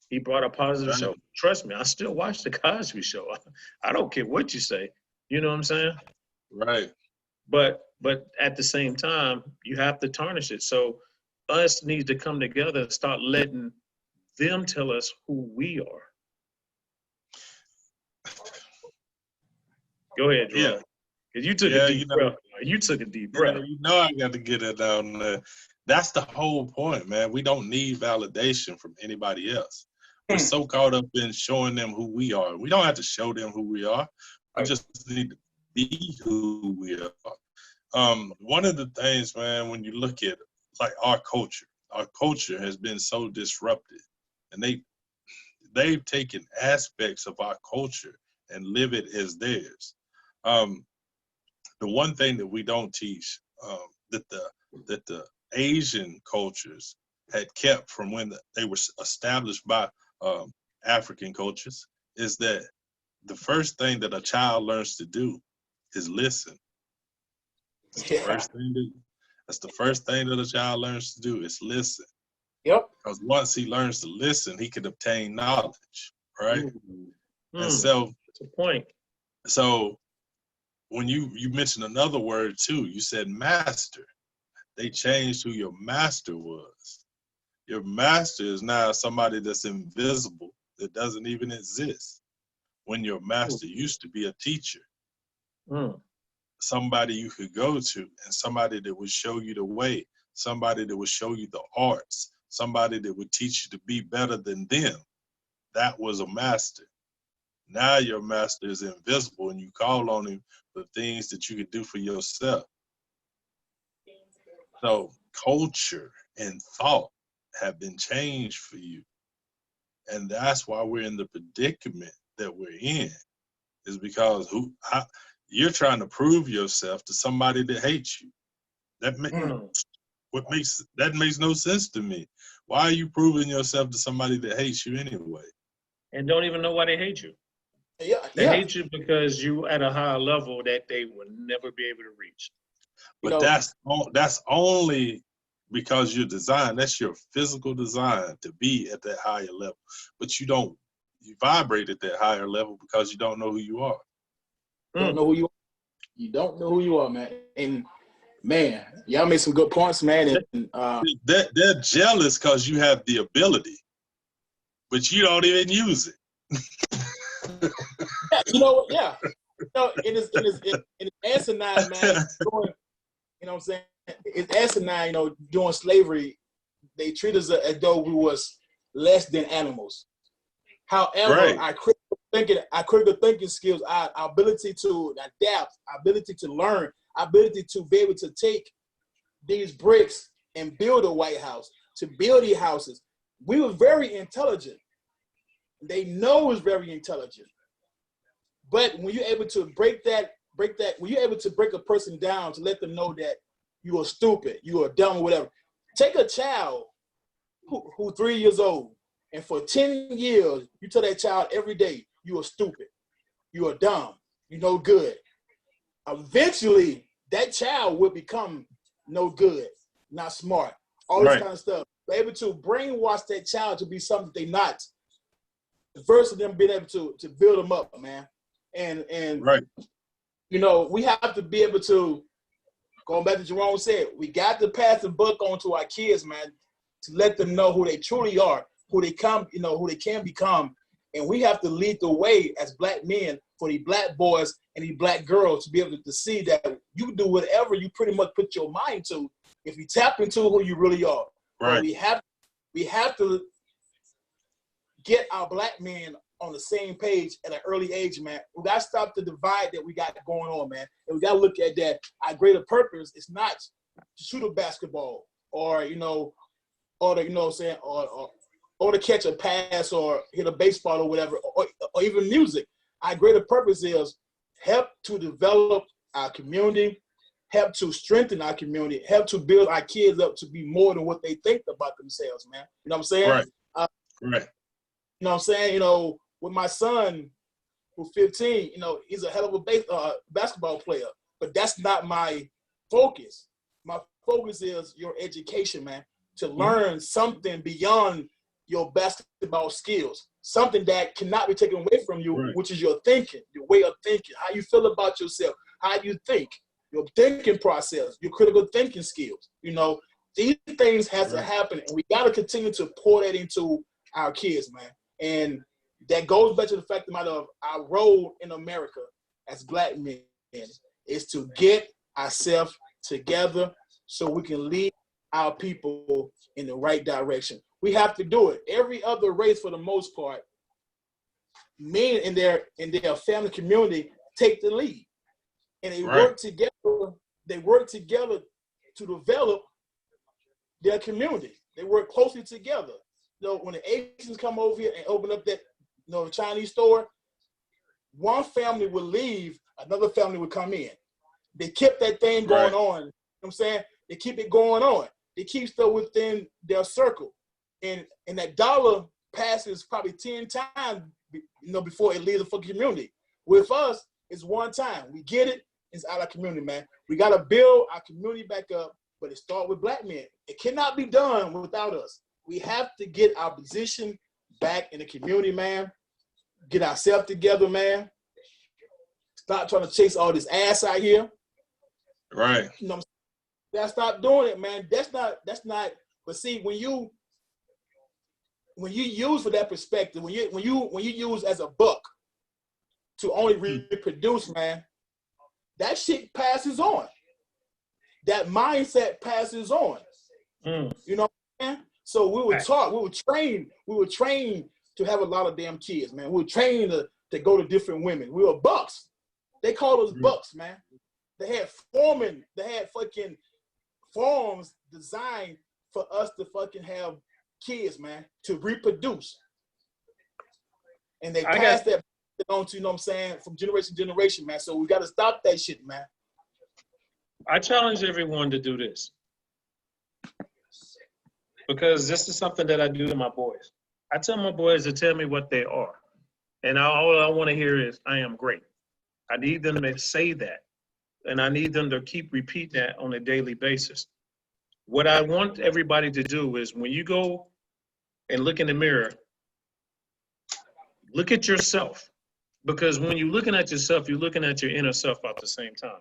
Speaker 2: He brought a positive show. Trust me, I still watch the Cosby Show. I don't care what you say. You know what I'm saying?
Speaker 1: Right.
Speaker 2: But at the same time, you have to tarnish it. So us need to come together and start letting them tell us who we are. Go ahead, Drew.
Speaker 1: Yeah.
Speaker 2: Because you took a deep breath. You took a deep breath.
Speaker 1: You know I got to get it down there. That's the whole point, man. We don't need validation from anybody else. We're so caught up in showing them who we are. We don't have to show them who we are. We just need to be who we are. One of the things, man, when you look at like our culture has been so disrupted, and they've taken aspects of our culture and live it as theirs. The one thing that we don't teach that the Asian cultures had kept from when they were established by African cultures is that the first thing that a child learns to do is listen. That's the first thing that a child learns to do is listen.
Speaker 3: Yep.
Speaker 1: Because once he learns to listen, he can obtain knowledge, right? And so
Speaker 2: that's a point.
Speaker 1: So when you mentioned another word too, you said master. They changed who your master was. Your master is now somebody that's invisible, that doesn't even exist. When your master used to be a teacher, somebody you could go to, and somebody that would show you the way, somebody that would show you the arts, somebody that would teach you to be better than them. That was a master. Now your master is invisible and you call on him for things that you could do for yourself. So culture and thought have been changed for you. And that's why we're in the predicament that we're in, is because you're trying to prove yourself to somebody that hates you. That makes no sense to me. Why are you proving yourself to somebody that hates you anyway?
Speaker 2: And don't even know why they hate you. They hate you because you at a higher level that they will never be able to reach.
Speaker 1: But that's only because you're designed. That's your physical design to be at that higher level. But you don't you vibrate at that higher level because you don't know who you are.
Speaker 3: You don't know who you are. You don't know who you are, man. And man, y'all made some good points, man. And
Speaker 1: They're jealous because you have the ability, but you don't even use it.
Speaker 3: you know what? Yeah. You know, it is asinine, man. Doing, you know what I'm saying? It's asinine, you know, during slavery, they treat us as though we was less than animals. However,
Speaker 1: Right.
Speaker 3: our critical thinking skills, our ability to adapt, our ability to learn, our ability to be able to take these bricks and build a White House, to build these houses. We were very intelligent. They know it's very intelligent. But when you're able to break that, when you're able to break a person down to let them know that you are stupid, you are dumb, or whatever. Take a child who 3 years old, and for 10 years, you tell that child every day, you are stupid, you are dumb, you no good. Eventually, that child will become no good, not smart, all this
Speaker 1: Right.
Speaker 3: kind of stuff. Be able to brainwash that child to be something they're not, versus them being able to build them up, man. And
Speaker 1: Right.
Speaker 3: you know, we have to be able to, going back to Jerome said, we got to pass the buck on to our kids, man, to let them know who they truly are, who they come, you know, who they can become. And we have to lead the way as black men for these black boys and these black girls to be able to see that you can do whatever you pretty much put your mind to if you tap into who you really are.
Speaker 1: Right.
Speaker 3: But we have to get our black men on the same page at an early age, man. We got to stop the divide that we got going on, man. And we got to look at that. Our greater purpose is not to shoot a basketball or, you know, or to, you know what I'm saying, or to catch a pass or hit a baseball or whatever, or even music. Our greater purpose is help to develop our community, help to strengthen our community, help to build our kids up to be more than what they think about themselves, man. You know what I'm saying?
Speaker 1: Right. Right.
Speaker 3: You know what I'm saying? You know, with my son, who's 15, you know, he's a hell of a basketball player, but that's not my focus. My focus is your education, man, to learn something beyond your basketball skills, something that cannot be taken away from you,
Speaker 1: Right.
Speaker 3: which is your thinking, your way of thinking, how you feel about yourself, how you think, your thinking process, your critical thinking skills. You know, these things have to happen, and we got to continue to pour that into our kids, man. And that goes back to the fact of our role in America as black men is to get ourselves together so we can lead our people in the right direction. We have to do it. Every other race, for the most part, men in their family community take the lead, and they work together. They work together to develop their community. They work closely together. You know, when the Asians come over here and open up that, you know, the Chinese store, one family would leave, another family would come in. They kept that thing going on. You know what I'm saying? They keep it going on. They keep stuff within their circle. And that dollar passes probably 10 times, you know, before it leaves the fucking community. With us, it's one time. We get it, it's out of our community, man. We got to build our community back up, but it starts with black men. It cannot be done without us. We have to get our position back in the community, man. Get ourselves together, man. Stop trying to chase all this ass out here.
Speaker 1: Right.
Speaker 3: You know what I'm saying? Stop doing it, man. That's not, but see, when you use for that perspective, when you use as a buck to only reproduce, man, that shit passes on. That mindset passes on. You know what I'm saying? So we were taught, we were trained to have a lot of damn kids, man. We were trained to go to different women. We were bucks. They called us bucks, man. They had fucking forms designed for us to fucking have kids, man, to reproduce. And they passed that on to, you know what I'm saying, from generation to generation, man. So we got to stop that shit, man.
Speaker 2: I challenge everyone to do this, because this is something that I do to my boys. I tell my boys to tell me what they are. And all I want to hear is, I am great. I need them to say that. And I need them to keep repeating that on a daily basis. What I want everybody to do is, when you go and look in the mirror, Look at yourself. Because when you're looking at yourself, you're looking at your inner self at the same time.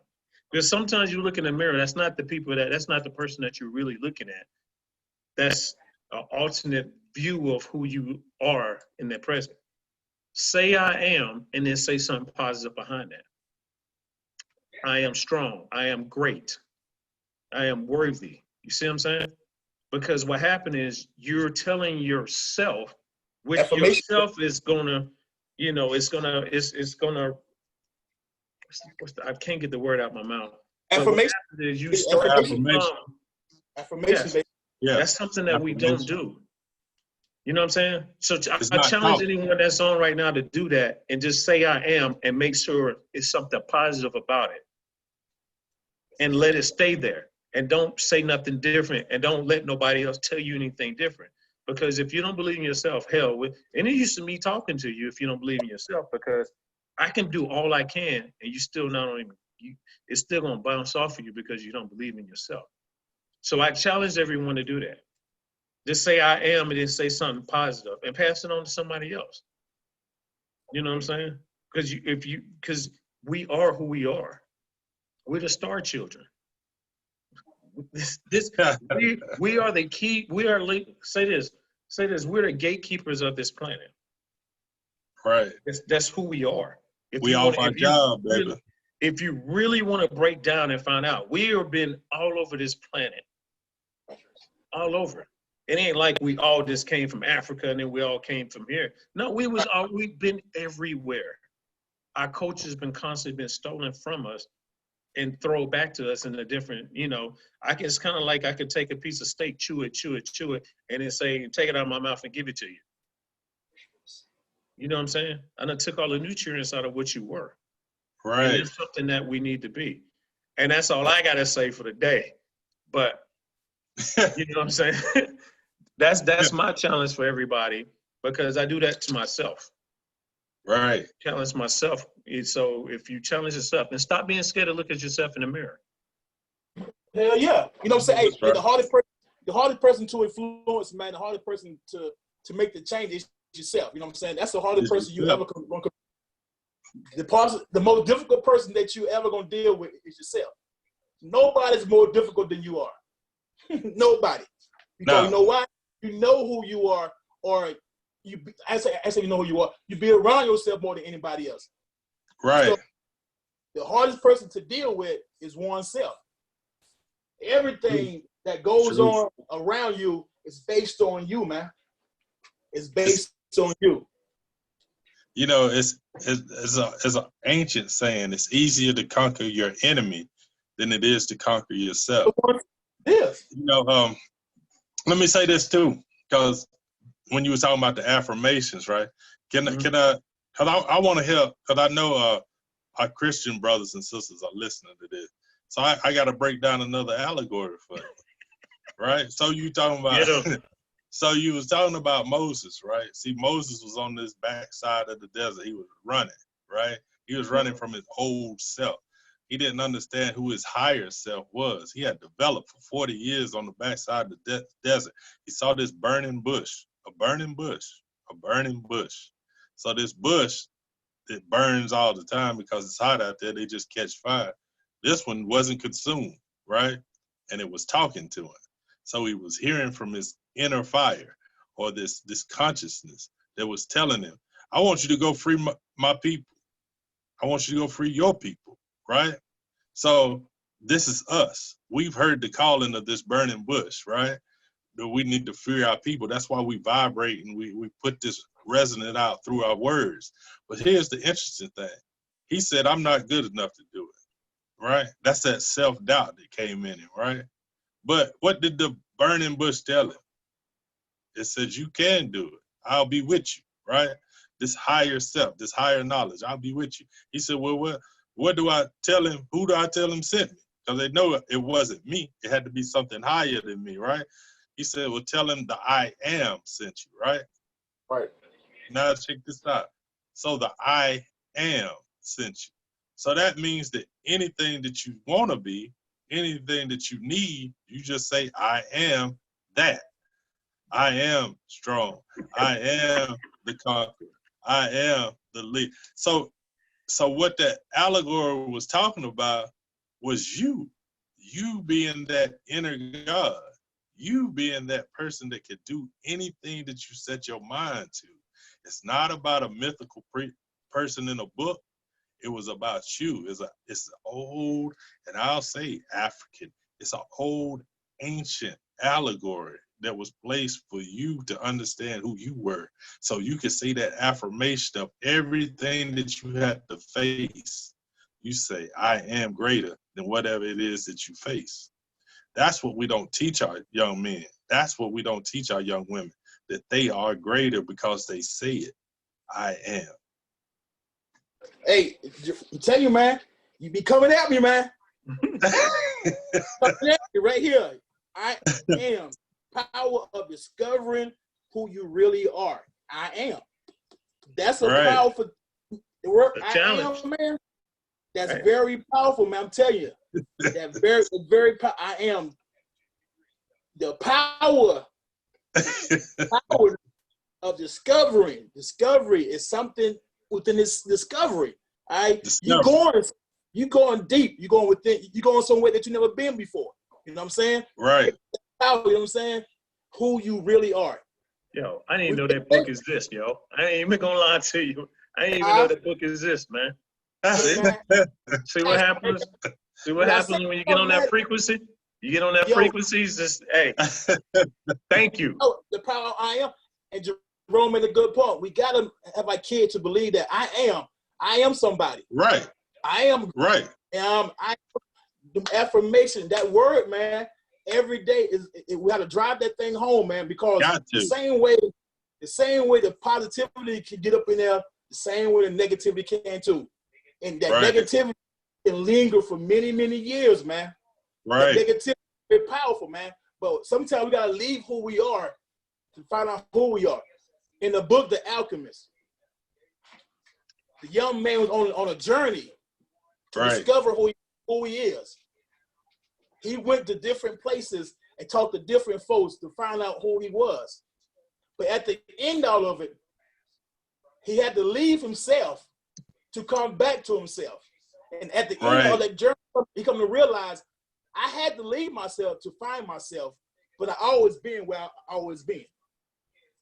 Speaker 2: Because sometimes you look in the mirror, that's not the that's not the person that you're really looking at. That's an alternate view of who you are in the present. Say I am, and then say something positive behind that. I am strong. I am great. I am worthy. You see what I'm saying? Because what happened is you're telling yourself, which
Speaker 3: Affirmation.
Speaker 2: yourself is gonna, it's gonna, I can't get the word out my mouth. But what
Speaker 3: Affirmation.
Speaker 2: happens is you start to
Speaker 3: Affirmation.
Speaker 2: become,
Speaker 3: Affirmation.
Speaker 2: yes,
Speaker 3: Baby.
Speaker 1: Yeah.
Speaker 2: that's something that we don't do. You know what I'm saying? So
Speaker 1: It's
Speaker 2: I
Speaker 1: not
Speaker 2: challenge
Speaker 1: talk.
Speaker 2: anyone that's on right now to do that and just say I am and make sure it's something positive about it. And let it stay there. And don't say nothing different, and don't let nobody else tell you anything different. Because if you don't believe in yourself, hell, and it used to me talking to you if you don't believe in yourself, because I can do all I can and you still not even, it's still gonna bounce off of you because you don't believe in yourself. So I challenge everyone to do that. Just say I am and then say something positive and pass it on to somebody else. You know what I'm saying? Because we are who we are. We're the star children. We are the key. We are, say this, we're the gatekeepers of this planet.
Speaker 1: Right.
Speaker 2: That's who we are.
Speaker 1: We off our job, baby.
Speaker 2: If you really want to break down and find out, we have been all over this planet. All over. It ain't like we all just came from Africa and then we all came from here. No, we've been everywhere. Our culture has been constantly stolen from us and throw back to us in a different, it's kind of like I could take a piece of steak, chew it, and then say, take it out of my mouth and give it to you. You know what I'm saying? And I took all the nutrients out of what you were.
Speaker 1: Right.
Speaker 2: And it's something that we need to be. And that's all I got to say for the day. But, you know what I'm saying? That's my challenge for everybody, because I do that to myself.
Speaker 1: Right.
Speaker 2: Challenge myself. So if you challenge yourself, and stop being scared to look at yourself in the mirror.
Speaker 3: Hell yeah. You know what I'm saying? Hey,
Speaker 1: Right.
Speaker 3: the hardest person to influence, man, the hardest person to make the change is yourself. You know what I'm saying? That's the hardest person you ever going to. The most difficult person that you ever going to deal with is yourself. Nobody's more difficult than you are. Nobody. Because you know why? You know who you are, or I say you know who you are. You be around yourself more than anybody else.
Speaker 1: Right.
Speaker 3: So the hardest person to deal with is oneself. Everything that goes on around you is based on you, man. It's based on you.
Speaker 1: You know, it's an ancient saying. It's easier to conquer your enemy than it is to conquer yourself.
Speaker 3: Yes.
Speaker 1: You know, let me say this too, because when you were talking about the affirmations, right? Can I? Because I want to help, because I know our Christian brothers and sisters are listening to this. So I got to break down another allegory for you, right? So you talking about, so you was talking about Moses, right? See, Moses was on this backside of the desert. He was running, right? He was running from his old self. He didn't understand who his higher self was. He had developed for 40 years on the backside of the desert. He saw this burning bush, a burning bush. So this bush, it burns all the time because it's hot out there. They just catch fire. This one wasn't consumed, right? And it was talking to him. So he was hearing from his inner fire, or this consciousness that was telling him, I want you to go free my people. I want you to go free your people, right? So this is us. We've heard the calling of this burning bush, right? That we need to free our people. That's why we vibrate and we put this resonant out through our words. But here's the interesting thing. He said, I'm not good enough to do it, right? That's that self-doubt that came in him, right? But what did the burning bush tell him? It says, you can do it. I'll be with you, right? This higher self, this higher knowledge, I'll be with you. He said, well, what do I tell him? Who do I tell him sent me? Because they know it wasn't me. It had to be something higher than me, right? He said, well, tell him the I am sent you, right?
Speaker 3: Right.
Speaker 1: Now check this out. So the I am sent you. So that means that anything that you want to be, anything that you need, you just say, I am that. I am strong. I am the conqueror. I am the lead. So what that allegory was talking about was you being that inner God, you being that person that could do anything that you set your mind to. It's not about a mythical person in a book. It was about you. It's an old, and I'll say African, it's an old ancient allegory that was placed for you to understand who you were. So you could say that affirmation of everything that you had to face. You say, I am greater than whatever it is that you face. That's what we don't teach our young men. That's what we don't teach our young women, that they are greater because they say it. I am.
Speaker 3: Hey, I tell you, man, you be coming at me, man. Coming at you right here. I am. Power of discovering who you really are. I am. That's a powerful word. I am, man. That's very powerful, man. I'm telling you. That very I am. The power of discovering. Discovery is something within this discovery. All right. You're going deep. You're going within, you're going somewhere that you've never been before. You know what I'm saying?
Speaker 1: Right.
Speaker 3: You know what I'm saying? Who you really are.
Speaker 2: Yo, I didn't even know that book exists, yo. I ain't even gonna lie to you. I didn't even know that book exists, man. See what happens? See what happens when you get on that frequency? You get on that frequency, just, hey, thank you.
Speaker 3: The power I am. And Jerome made a good point. We got to have our kids to believe that I am somebody.
Speaker 1: Right.
Speaker 3: I am.
Speaker 1: Right.
Speaker 3: The affirmation, that word, man, every day we got to drive that thing home, man, because the same way the positivity can get up in there, the same way the negativity can too. And that negativity can linger for many, many years, man.
Speaker 1: Right.
Speaker 3: That negativity is very powerful, man. But sometimes we got to leave who we are to find out who we are. In the book, The Alchemist, the young man was on a journey to discover who he is. He went to different places and talked to different folks to find out who he was. But at the end of it, he had to leave himself to come back to himself. And at the end of that journey, he come to realize I had to leave myself to find myself, but I always been where I always been.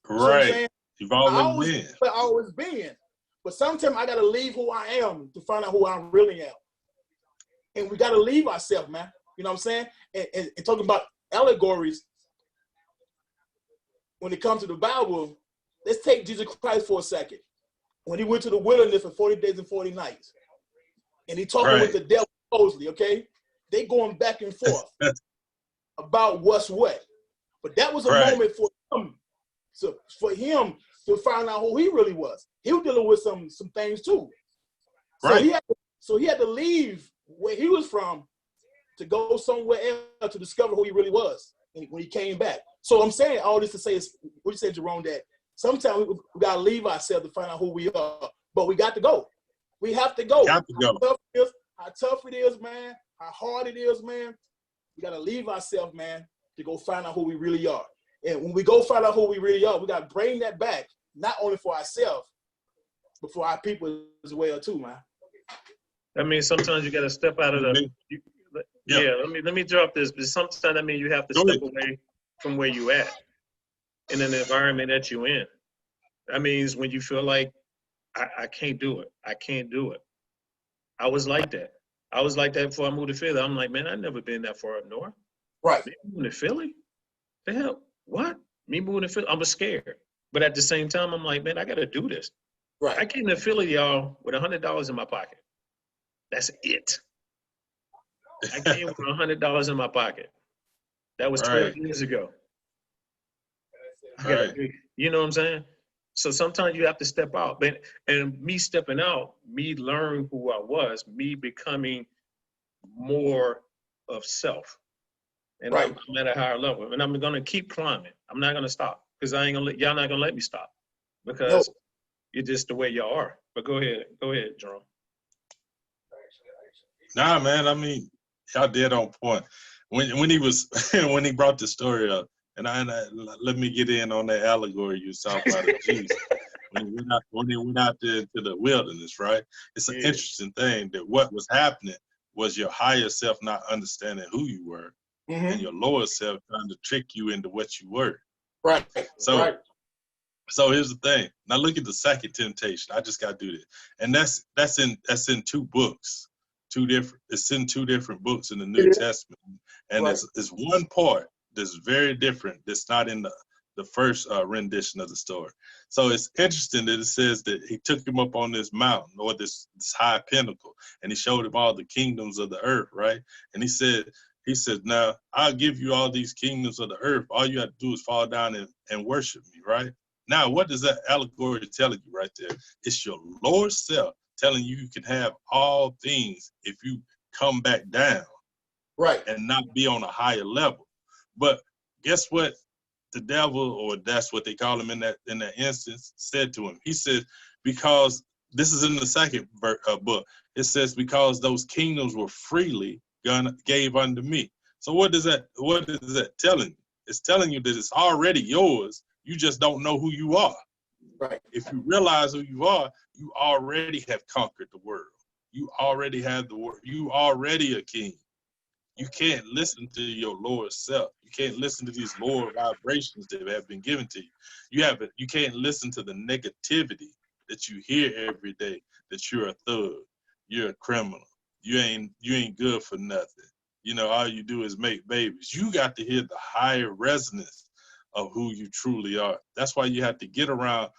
Speaker 1: Right. You've always been.
Speaker 3: I always been. But sometimes I got to leave who I am to find out who I really am. And we got to leave ourselves, man. You know what I'm saying? And talking about allegories, when it comes to the Bible, let's take Jesus Christ for a second. When he went to the wilderness for 40 days and 40 nights, and he talking with the devil supposedly, okay? They going back and forth about what's what. But that was a moment for him. So for him to find out who he really was. He was dealing with some things too. So he had to leave where he was from to go somewhere else to discover who he really was when he came back. So I'm saying all this to say is, what you said, Jerome, that sometimes we got to leave ourselves to find out who we are, but we got to go. We have to go. How tough it is, man, how hard it is, man. We got to leave ourselves, man, to go find out who we really are. And when we go find out who we really are, we got to bring that back, not only for ourselves, but for our people as well, too, man.
Speaker 2: That means sometimes you got to step out of the... let me drop this. But sometimes that means you have to step away from where you at in an environment that you're in. That means when you feel like, I can't do it. I can't do it. I was like that. I was like that before I moved to Philly. I'm like, man, I've never been that far up north.
Speaker 3: Right.
Speaker 2: Me moving to Philly? The hell? What? Me moving to Philly? I was scared. But at the same time, I'm like, man, I got to do this.
Speaker 3: Right.
Speaker 2: I came to Philly, y'all, with $100 in my pocket. That's it. I came with $100 in my pocket. That was 12 years ago. You know what I'm saying? So sometimes you have to step out. And me stepping out, me learning who I was, me becoming more of self. And I'm at a higher level. And I'm going to keep climbing. I'm not going to stop because y'all not going to let me stop because you're just the way y'all are. But go ahead, Jerome.
Speaker 1: Nah, man. I mean, y'all dead on point. When he was when he brought the story up, and let me get in on that allegory you was talking about of Jesus. when they went out there into the wilderness, right? It's an
Speaker 2: Yeah.
Speaker 1: interesting thing that what was happening was your higher self not understanding who you were, and your lower self trying to trick you into what you were.
Speaker 3: Right.
Speaker 1: So,
Speaker 3: Right.
Speaker 1: so here's the thing. Now look at the second temptation. I just got to do this, and that's in two books, two different. It's in two different books in the New Testament, and
Speaker 3: Right.
Speaker 1: it's one part that's very different. That's not in the first rendition of the story. So it's interesting that it says that he took him up on this mountain or this high pinnacle, and he showed him all the kingdoms of the earth, right? And he said, now I'll give you all these kingdoms of the earth. All you have to do is fall down and worship me, right? Now, what does that allegory telling you right there? It's your lower self telling you can have all things if you come back down,
Speaker 3: Right.
Speaker 1: and not be on a higher level. But guess what? The devil, or that's what they call him in that instance, said to him. He said, because this is in the second book. It says, because those kingdoms were freely gave unto me. So what is that telling you? It's telling you that it's already yours. You just don't know who you are.
Speaker 3: Right.
Speaker 1: If you realize who you are, you already have conquered the world. You already have the world. You already a king. You can't listen to your lower self. You can't listen to these lower vibrations that have been given to you. You can't listen to the negativity that you hear every day, that you're a thug, you're a criminal, you ain't good for nothing. You know, all you do is make babies. You got to hear the higher resonance of who you truly are. That's why you have to get around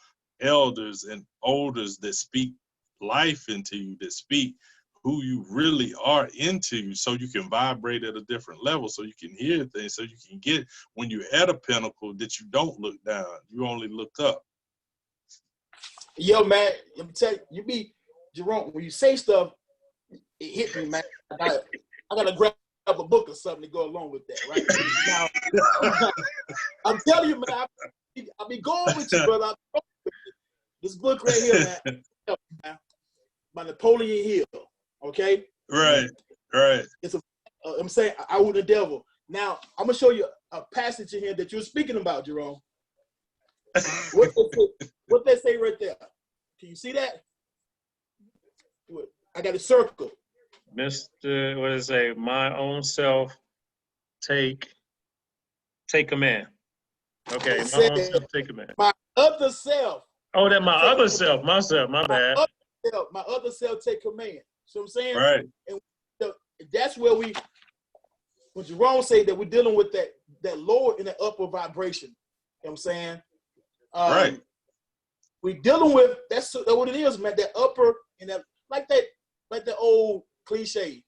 Speaker 1: elders and elders that speak life into you, that speak who you really are into you, so you can vibrate at a different level, so you can hear things, so you can get, when you're at a pinnacle, that you don't look down, you only look up.
Speaker 3: Yo, man, let me tell you, Jerome, when you say stuff, it hit me, man. I gotta grab a book or something to go along with that, right? Now, I'm telling you, man, I'll be going with you, brother. This book right here, man, by Napoleon Hill, okay?
Speaker 1: Right.
Speaker 3: It's I'm saying, I was the devil. Now, I'm gonna show you a passage in here that you're speaking about, Jerome. What they say right there? Can you see that? I got a circle.
Speaker 2: Mr. What does it say? My own self take command. Okay, my own self take command.
Speaker 3: My other self.
Speaker 2: Oh, that my other self, myself, my bad.
Speaker 3: My other self take command. See what I'm saying?
Speaker 1: Right.
Speaker 3: And that's where when Jerome say that we're dealing with that lower and the upper vibration. You know what I'm saying?
Speaker 1: Right.
Speaker 3: We're dealing with, that's what it is, man. That upper and that, like the old cliche,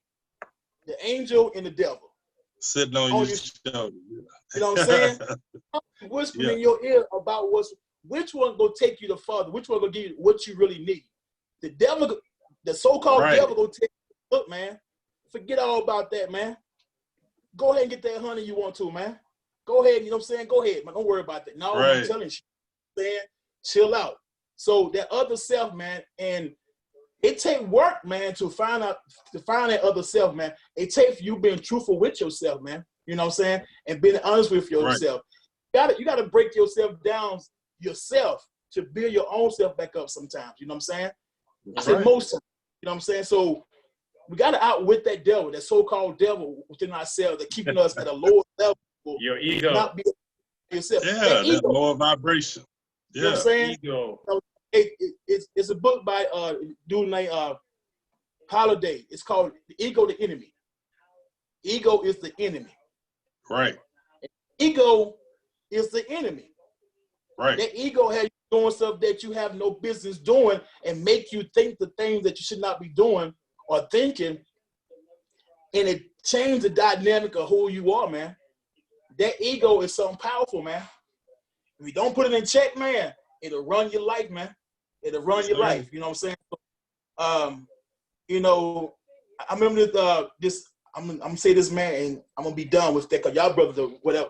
Speaker 3: the angel and the devil.
Speaker 1: Sitting on your shoulder.
Speaker 3: You know what I'm saying? Whispering in your ear about which one gonna take you to farther, which one gonna give you what you really need. The devil, the so-called devil gonna take you, look, man, forget all about that, man. Go ahead and get that honey you want to, man. Go ahead, you know what I'm saying? Go ahead, man. Don't worry about that. No, I'm telling you, man, chill out. So that other self, man, and it take work, man, to find that other self, man. It takes you being truthful with yourself, man. You know what I'm saying? And being honest with yourself. Right. You gotta break yourself down yourself to build your own self back up sometimes. You know what I'm saying? I said most times. You know what I'm saying? So we gotta outwit that devil, that so-called devil within ourselves that keeping us at a lower level.
Speaker 2: Your ego.
Speaker 3: Not be yourself.
Speaker 1: Yeah, that lower vibration. Yeah.
Speaker 3: You know what I'm saying?
Speaker 2: Ego.
Speaker 3: It's a book by a dude named Holiday. It's called The Ego, the Enemy. Ego is the enemy.
Speaker 1: Right.
Speaker 3: Ego is the enemy.
Speaker 1: Right.
Speaker 3: That ego has you doing stuff that you have no business doing and make you think the things that you should not be doing or thinking, and it changes the dynamic of who you are, man. That ego is something powerful, man. If you don't put it in check, man, it'll run your life, man. It'll run your life. You know what I'm saying? You know, I remember this. I'm gonna say this, man, and I'm gonna be done with that because y'all brothers or whatever.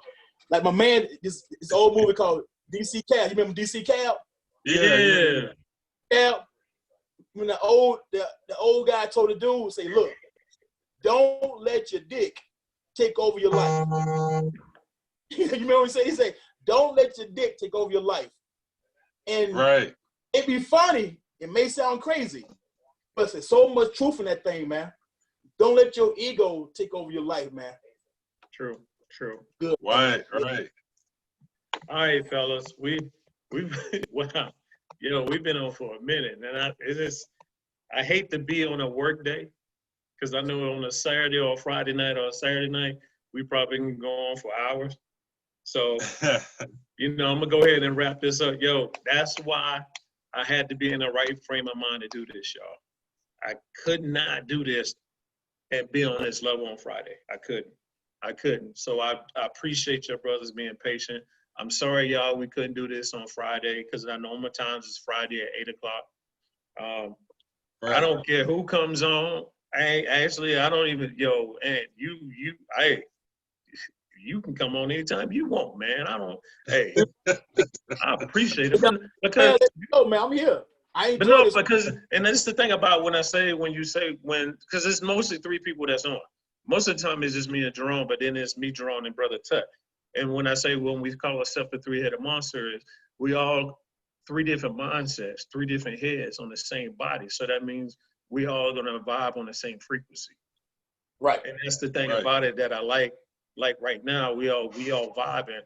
Speaker 3: Like my man, this old movie called DC Cab. You remember DC Cab?
Speaker 2: Yeah.
Speaker 3: Cab. When the old guy told the dude, say, look, don't let your dick take over your life. You remember what he said? He said, don't let your dick take over your life. And it be funny. It may sound crazy, but there's so much truth in that thing, man. Don't let your ego take over your life, man.
Speaker 2: True.
Speaker 3: Good.
Speaker 1: Right.
Speaker 2: All right, fellas, we've wow, we've been on for a minute, and I hate to be on a work day because I know on a Saturday or a Friday night or a Saturday night we probably can go on for hours. So I'm gonna go ahead and wrap this up. That's why I had to be in the right frame of mind to do this, y'all. I could not do this and be on this level on Friday. I couldn't. So I appreciate your brothers being patient. I'm sorry, y'all, we couldn't do this on Friday because our normal times is Friday at 8 o'clock. I don't care who comes on. I don't even, and you can come on anytime you want, man. I appreciate it. Because,
Speaker 3: man, I'm here.
Speaker 2: and that's the thing about because it's mostly three people that's on. Most of the time it's just me and Jerome, but then it's me, Jerome, and Brother Tut. And when we call ourselves the three-headed monster, we all three different mindsets, three different heads on the same body. So that means we all gonna vibe on the same frequency.
Speaker 3: Right.
Speaker 2: And that's the thing about it that I like. Like right now, we all vibing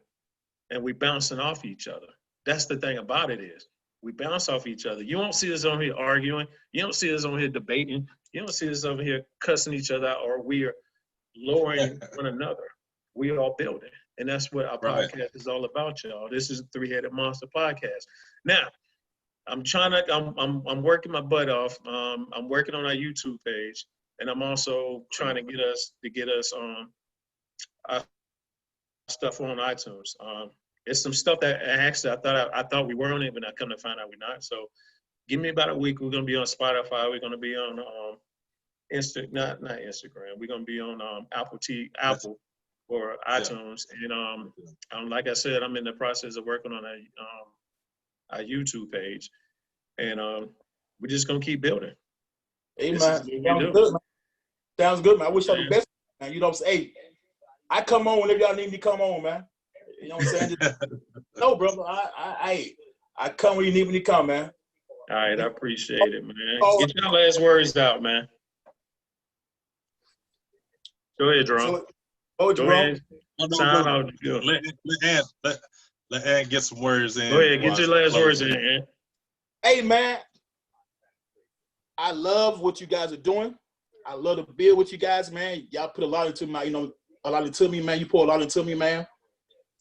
Speaker 2: and we bouncing off each other. That's the thing about it is we bounce off each other. You won't see us on here arguing. You don't see us on here debating. You don't see us over here cussing each other out, or we are lowering one another. We are all building. And that's what our podcast is all about, y'all. This is the Three-Headed Monster podcast. Now, I'm working my butt off. I'm working on our YouTube page, and I'm also trying to get us our stuff on iTunes. It's some stuff that actually I thought we were on it, but I come to find out we're not. So give me about a week. We're gonna be on Spotify. We're gonna be on not Instagram. We're gonna be on Apple or iTunes. And like I said, I'm in the process of working on a YouTube page, and we're just gonna keep building.
Speaker 3: Hey, man. Sounds good, man. Sounds good, man. I wish y'all the best, man. You know what I'm saying? Hey, I come on whenever y'all need me to come on, man. You know what I'm saying? No, brother. I come when you need me to come, man.
Speaker 2: All right, I appreciate it, man. Get your last words out, man. Go ahead, Jerome.
Speaker 3: Go ahead.
Speaker 2: Sound out.
Speaker 1: Let Ant get some words in.
Speaker 2: Go ahead, get your last words in, Ant.
Speaker 3: Hey, man. I love what you guys are doing. I love to build with you guys, man. Y'all put a lot into me, man. You pour a lot into me, man.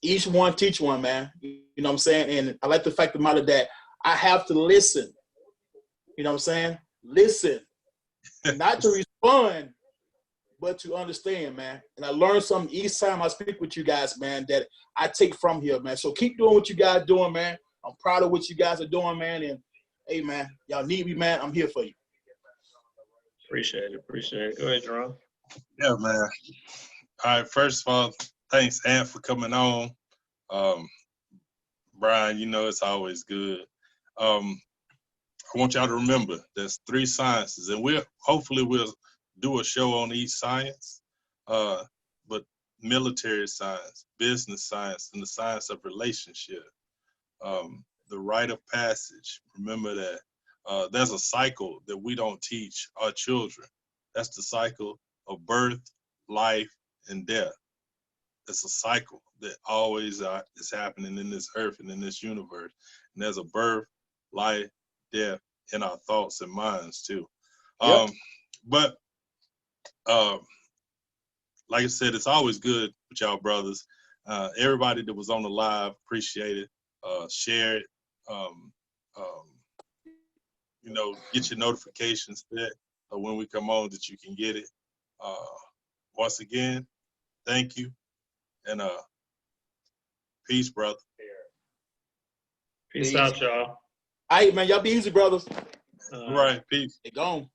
Speaker 3: Each one teach one, man. You know what I'm saying? And I like the fact of the matter that I have to listen. You know what I'm saying? Listen. Not to respond, but to understand, man. And I learn something each time I speak with you guys, man, that I take from here, man. So keep doing what you guys are doing, man. I'm proud of what you guys are doing, man. And, hey, man, y'all need me, man. I'm here for you.
Speaker 2: Appreciate it. Go ahead, Jerome.
Speaker 1: Yeah, man. All right, first of all, thanks, Ant, for coming on. Brian, it's always good. I want y'all to remember there's 3 sciences, and hopefully we'll do a show on each science, but military science, business science, and the science of relationship. The rite of passage, remember that. There's a cycle that we don't teach our children. That's the cycle of birth, life, and death. It's a cycle that always is happening in this earth and in this universe. And there's a birth, life, death in our thoughts and minds too. Yep. But like I said, it's always good with y'all brothers. Everybody that was on the live, appreciate it. Share it. Get your notifications set when we come on that you can get it. Once again, thank you. And peace, brother.
Speaker 2: Peace out, y'all.
Speaker 3: All right, man. Y'all be easy, brothers.
Speaker 1: All right, peace.
Speaker 3: They gone.